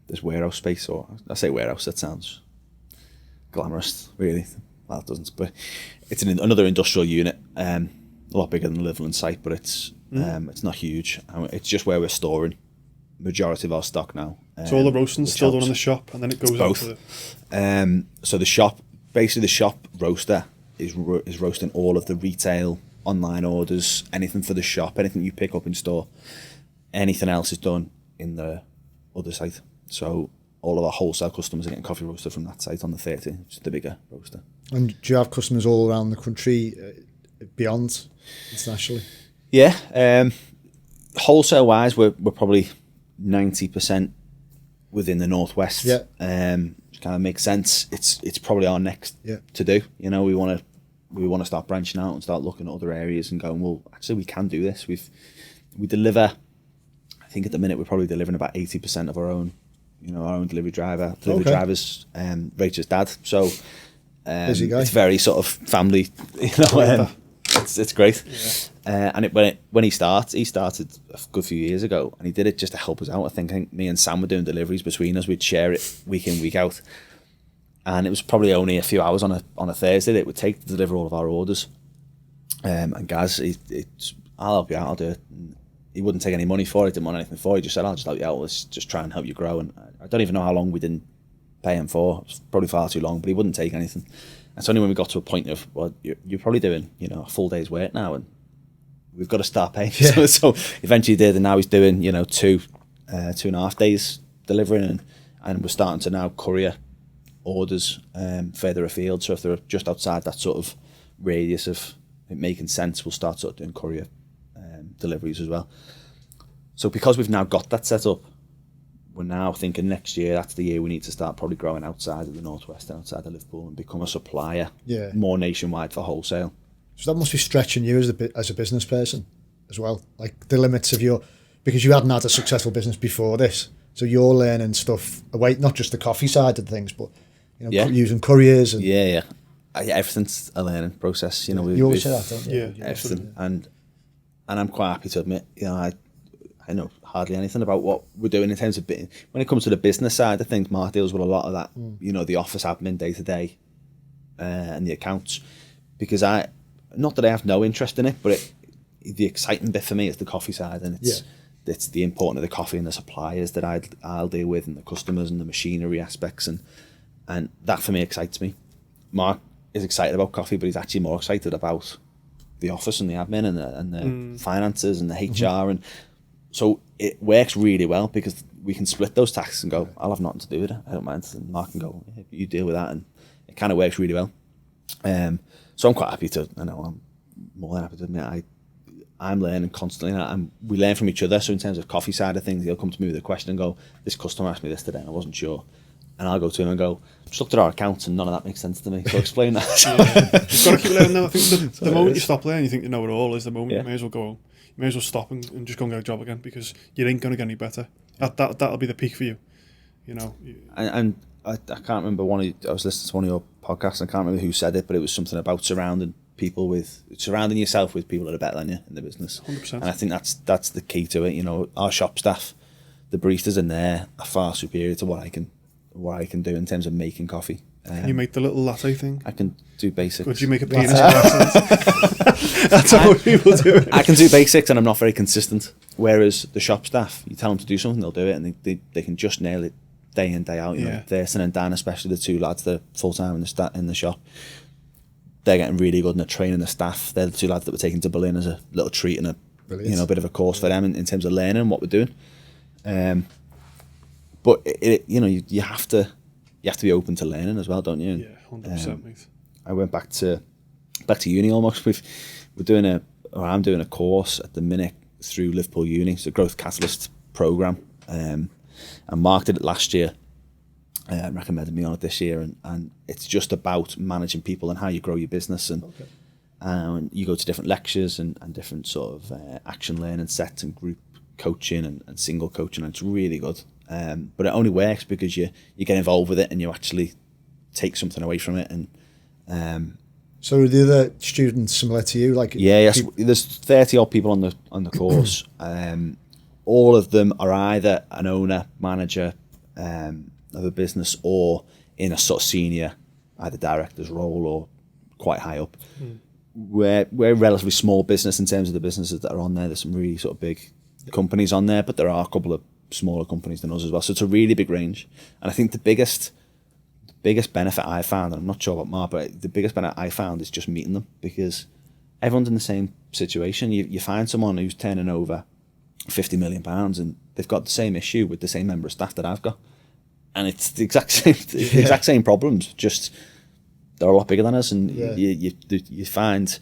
this warehouse space. Or I say warehouse, that sounds glamorous, really. Well, it doesn't, but it's another industrial unit, a lot bigger than the Liverpool site, but it's not huge. It's just where we're storing majority of our stock now. So all the roasting's still done in the shop, and then it goes both. out to So the shop roaster is roasting all of the retail online orders, anything for the shop, anything you pick up in store. Anything else is done in the other site. So all of our wholesale customers are getting coffee roasted from that site on the 30, which is the bigger roaster. And do you have customers all around the country, beyond, internationally? Yeah. Wholesale wise, we're probably 90% within the Northwest. Yeah. Which kind of makes sense. It's probably our next to do. You know, we want to start branching out and start looking at other areas and going, well, actually we can do this. We deliver, I think at the minute we're probably delivering about 80% of our own delivery drivers, Rachel's dad. So Busy guy. it's very sort of family, it's great. Yeah. And when he started a good few years ago, and he did it just to help us out. I think me and Sam were doing deliveries between us. We'd share it week in, week out, and it was probably only a few hours on a Thursday that it would take to deliver all of our orders. And Gaz, I'll help you out. I'll do it. And he wouldn't take any money for it. Didn't want anything for it. He just said, I'll just help you out. Let's just try and help you grow. And I don't even know how long we didn't pay him for. It was probably far too long, but he wouldn't take anything. And it's only when we got to a point of, well, you're probably doing, a full day's work now, and we've got to start paying. Yeah. So eventually he did, and now he's doing, 2.5 days delivering, and we're starting to now courier orders further afield. So if they're just outside that sort of radius of it making sense, we'll start sort of doing courier deliveries as well. So because we've now got that set up, we're now thinking next year, that's the year we need to start probably growing outside of the Northwest and outside of Liverpool and become a supplier more nationwide for wholesale. So that must be stretching you as a business person as well, like the limits of because you hadn't had a successful business before this, so you're learning stuff away, not just the coffee side of things, but using couriers and everything's a learning process. You always say that, don't you? Yeah, everything. And I'm quite happy to admit, I know hardly anything about what we're doing in terms of when it comes to the business side of things. Mark deals with a lot of that, the office admin day to day, and the accounts, because not that I have no interest in it, but the exciting bit for me is the coffee side, and it's the importance of the coffee and the suppliers that I'll deal with, and the customers and the machinery aspects, and that for me excites me. Mark is excited about coffee, but he's actually more excited about the office and the admin and the finances and the HR, and so it works really well because we can split those tasks and go, I'll have nothing to do with it, I don't mind, and Mark can go, you deal with that, and it kind of works really well. So I'm quite happy I'm more than happy to admit I'm learning constantly, and we learn from each other. So in terms of coffee side of things, he'll come to me with a question and go, this customer asked me this today and I wasn't sure. And I'll go to him and go, just looked at our accounts and none of that makes sense to me. So explain that. You've got to keep learning though. I think the moment you stop learning, you think you know it all, is the moment you may as well go home. You may as well stop and just go and get a job again, because you ain't going to get any better. That'll be the peak for you. And I can't remember I was listening to one of your podcasts, I can't remember who said it, but it was something about surrounding yourself with people that are better than you in the business. 100%. And I think that's the key to it. Our shop staff, the baristas in there are far superior to what I can do in terms of making coffee. Can you make the little latte thing? I can do basics. Could you make a penis croissant? That's how people do it. I can do basics, and I'm not very consistent. Whereas the shop staff, you tell them to do something, they'll do it, and they can just nail it day in, day out. You know, Thurston and Dan, especially the two lads that are full time in the shop, they're getting really good and they're training the staff. They're the two lads that we're taking to Berlin as a little treat and a bit of a course for them in terms of learning what we're doing. But you have to be open to learning as well, don't you? Yeah, 100%, mate. I went back to uni almost. I'm doing a course at the minute through Liverpool Uni. It's a growth catalyst program. I marketed it last year. Recommended me on it this year, and it's just about managing people and how you grow your business, and you go to different lectures and different sort of action learning sets and group coaching and single coaching, and it's really good. But it only works because you get involved with it and you actually take something away from it. And so are the other students similar to you? Like yes, there's 30 odd people on the course. All of them are either an owner, manager of a business, or in a sort of senior, either director's role or quite high up. We're a relatively small business in terms of the businesses that are on there. There's some really sort of big companies on there, but there are a couple of smaller companies than us as well. So it's a really big range. And I think the biggest benefit I found, and I'm not sure about Mark, but the biggest benefit I found is just meeting them, because everyone's in the same situation. You find someone who's turning over £50 million and they've got the same issue with the same member of staff that I've got. And it's the exact same problems, just they're a lot bigger than us. And you find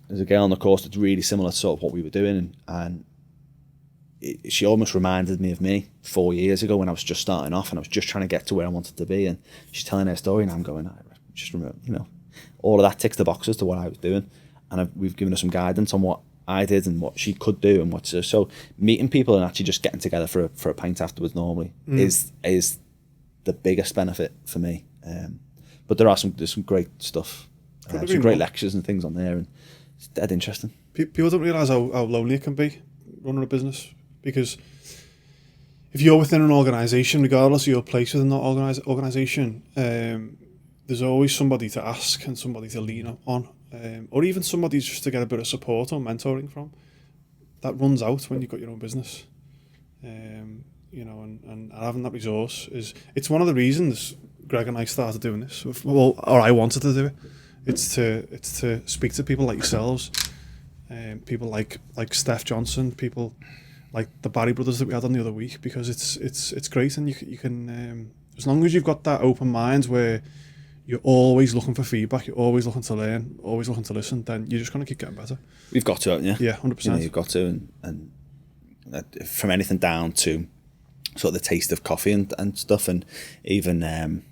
there's a girl on the course that's really similar to sort of what we were doing, and she almost reminded me of me 4 years ago when I was just starting off and I was just trying to get to where I wanted to be. And she's telling her story, and I'm going, I just remember, all of that ticks the boxes to what I was doing, and we've given her some guidance on what I did and what she could do and so meeting people and actually just getting together for a pint afterwards normally is the biggest benefit for me. But there's some great stuff, some great lectures and things on there, and it's dead interesting. People don't realise how lonely it can be running a business, because if you're within an organisation, regardless of your place within that organisation, there's always somebody to ask and somebody to lean on, or even somebody just to get a bit of support or mentoring from. That runs out when you've got your own business. And having that resource it's one of the reasons Greg and I started doing this. Or I wanted to do it. It's to speak to people like yourselves, people like Steph Johnson, people like the Barry brothers that we had on the other week, because it's great, and you can as long as you've got that open mind where you're always looking for feedback, you're always looking to learn, always looking to listen, then you're just going to keep getting better. We've got to, haven't you? Yeah, 100%. You've got to, and from anything down to sort of the taste of coffee and stuff, and even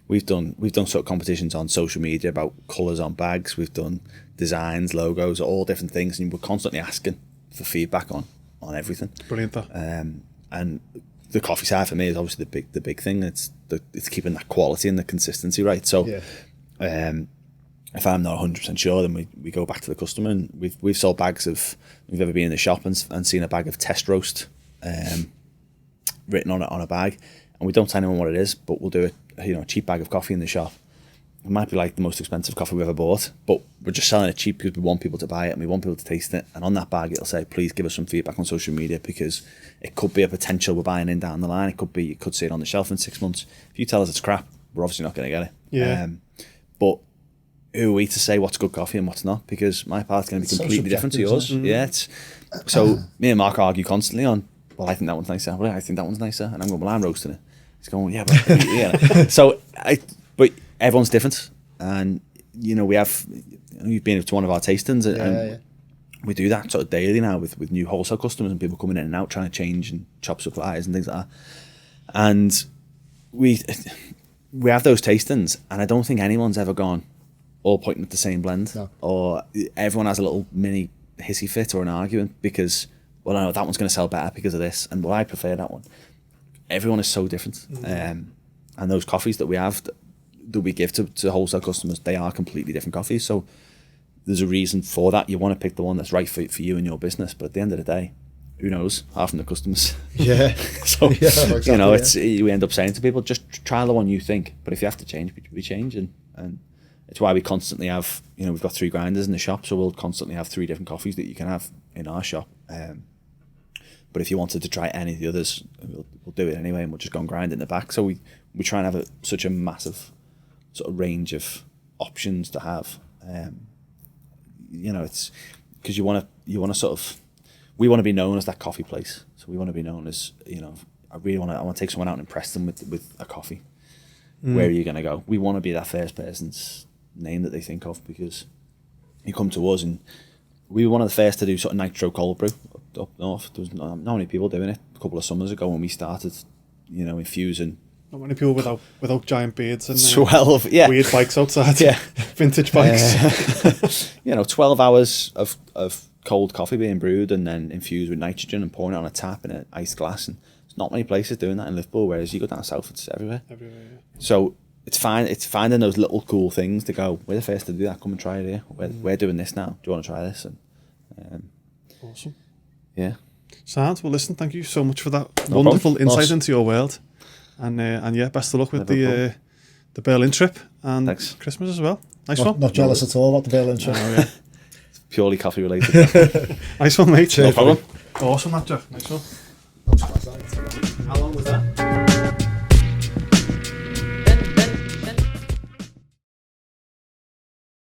we've done sort of competitions on social media about colours on bags. We've done designs, logos, all different things, and we're constantly asking for feedback on everything. Brilliant. And the coffee side for me is obviously the big thing. It's keeping that quality and the consistency right. So if I'm not 100% sure, then we go back to the customer, and we've sold bags of, we've ever been in the shop and seen a bag of test roast written on it on a bag, and we don't tell anyone what it is, but we'll do a cheap bag of coffee in the shop. It might be like the most expensive coffee we've ever bought, but we're just selling it cheap because we want people to buy it and we want people to taste it. And on that bag, it'll say, please give us some feedback on social media, because it could be a potential we're buying in down the line. It could be, you could see it on the shelf in 6 months. If you tell us it's crap, we're obviously not going to get it. Yeah. But who are we to say what's good coffee and what's not? Because my part's going to be completely different to yours. Yeah. So me and Mark argue constantly on, well, I think that one's nicer. Well, I think that one's nicer. And I'm going, well, I'm roasting it. He's going, yeah, but yeah. So but everyone's different. And, we have, you've been to one of our tastings, and we do that sort of daily now with new wholesale customers and people coming in and out trying to change and chop suppliers and things like that. And we have those tastings, and I don't think anyone's ever gone all pointing at the same blend. No. Or everyone has a little mini hissy fit or an argument because, well, no, that one's going to sell better because of this, and well, I prefer that one. Everyone is so different. And those coffees that we have that we give to wholesale customers, they are completely different coffees. So there's a reason for that. You want to pick the one that's right for you and your business. But at the end of the day, who knows, half from the customers. Yeah. So Yeah, exactly, you know, yeah. we end up saying to people, just try the one you think. But if you have to change, we change, and it's why we constantly have, you know, we've got 3 grinders in the shop, so we'll constantly have 3 different coffees that you can have in our shop. But if you wanted to try any of the others, we'll do it anyway, and we'll just go and grind in the back. So we try and have such a massive sort of range of options to have. You know, it's because you want to sort of, we want to be known as that coffee place. So we want to be known as, you know, I want to take someone out and impress them with a coffee. Where are you going to go? We want to be that first person's name that they think of, because you come to us, and we were one of the first to do sort of nitro cold brew up north. There was not many people doing it a couple of summers ago when we started, you know, infusing. Not many people without giant beards and 12, yeah. weird bikes outside. Yeah. Vintage bikes. You know, 12 hours of cold coffee being brewed and then infused with nitrogen and pouring it on a tap in an iced glass. And there's not many places doing that in Liverpool, whereas you go down south, it's everywhere. Everywhere, yeah. So it's finding those little cool things to go, we're the first to do that, come and try it here. We're doing this now. Do you want to try this? And Awesome. yeah. Sound. Well, listen, thank you so much for that No wonderful problem. insight Awesome. into your world. And yeah, best of luck with No the Berlin trip and Thanks. Christmas as well. Nice one. Not jealous at all about the Berlin trip. Oh, yeah. Purely coffee related. Nice one, mate. No problem. Awesome, that, Jack. Nice one.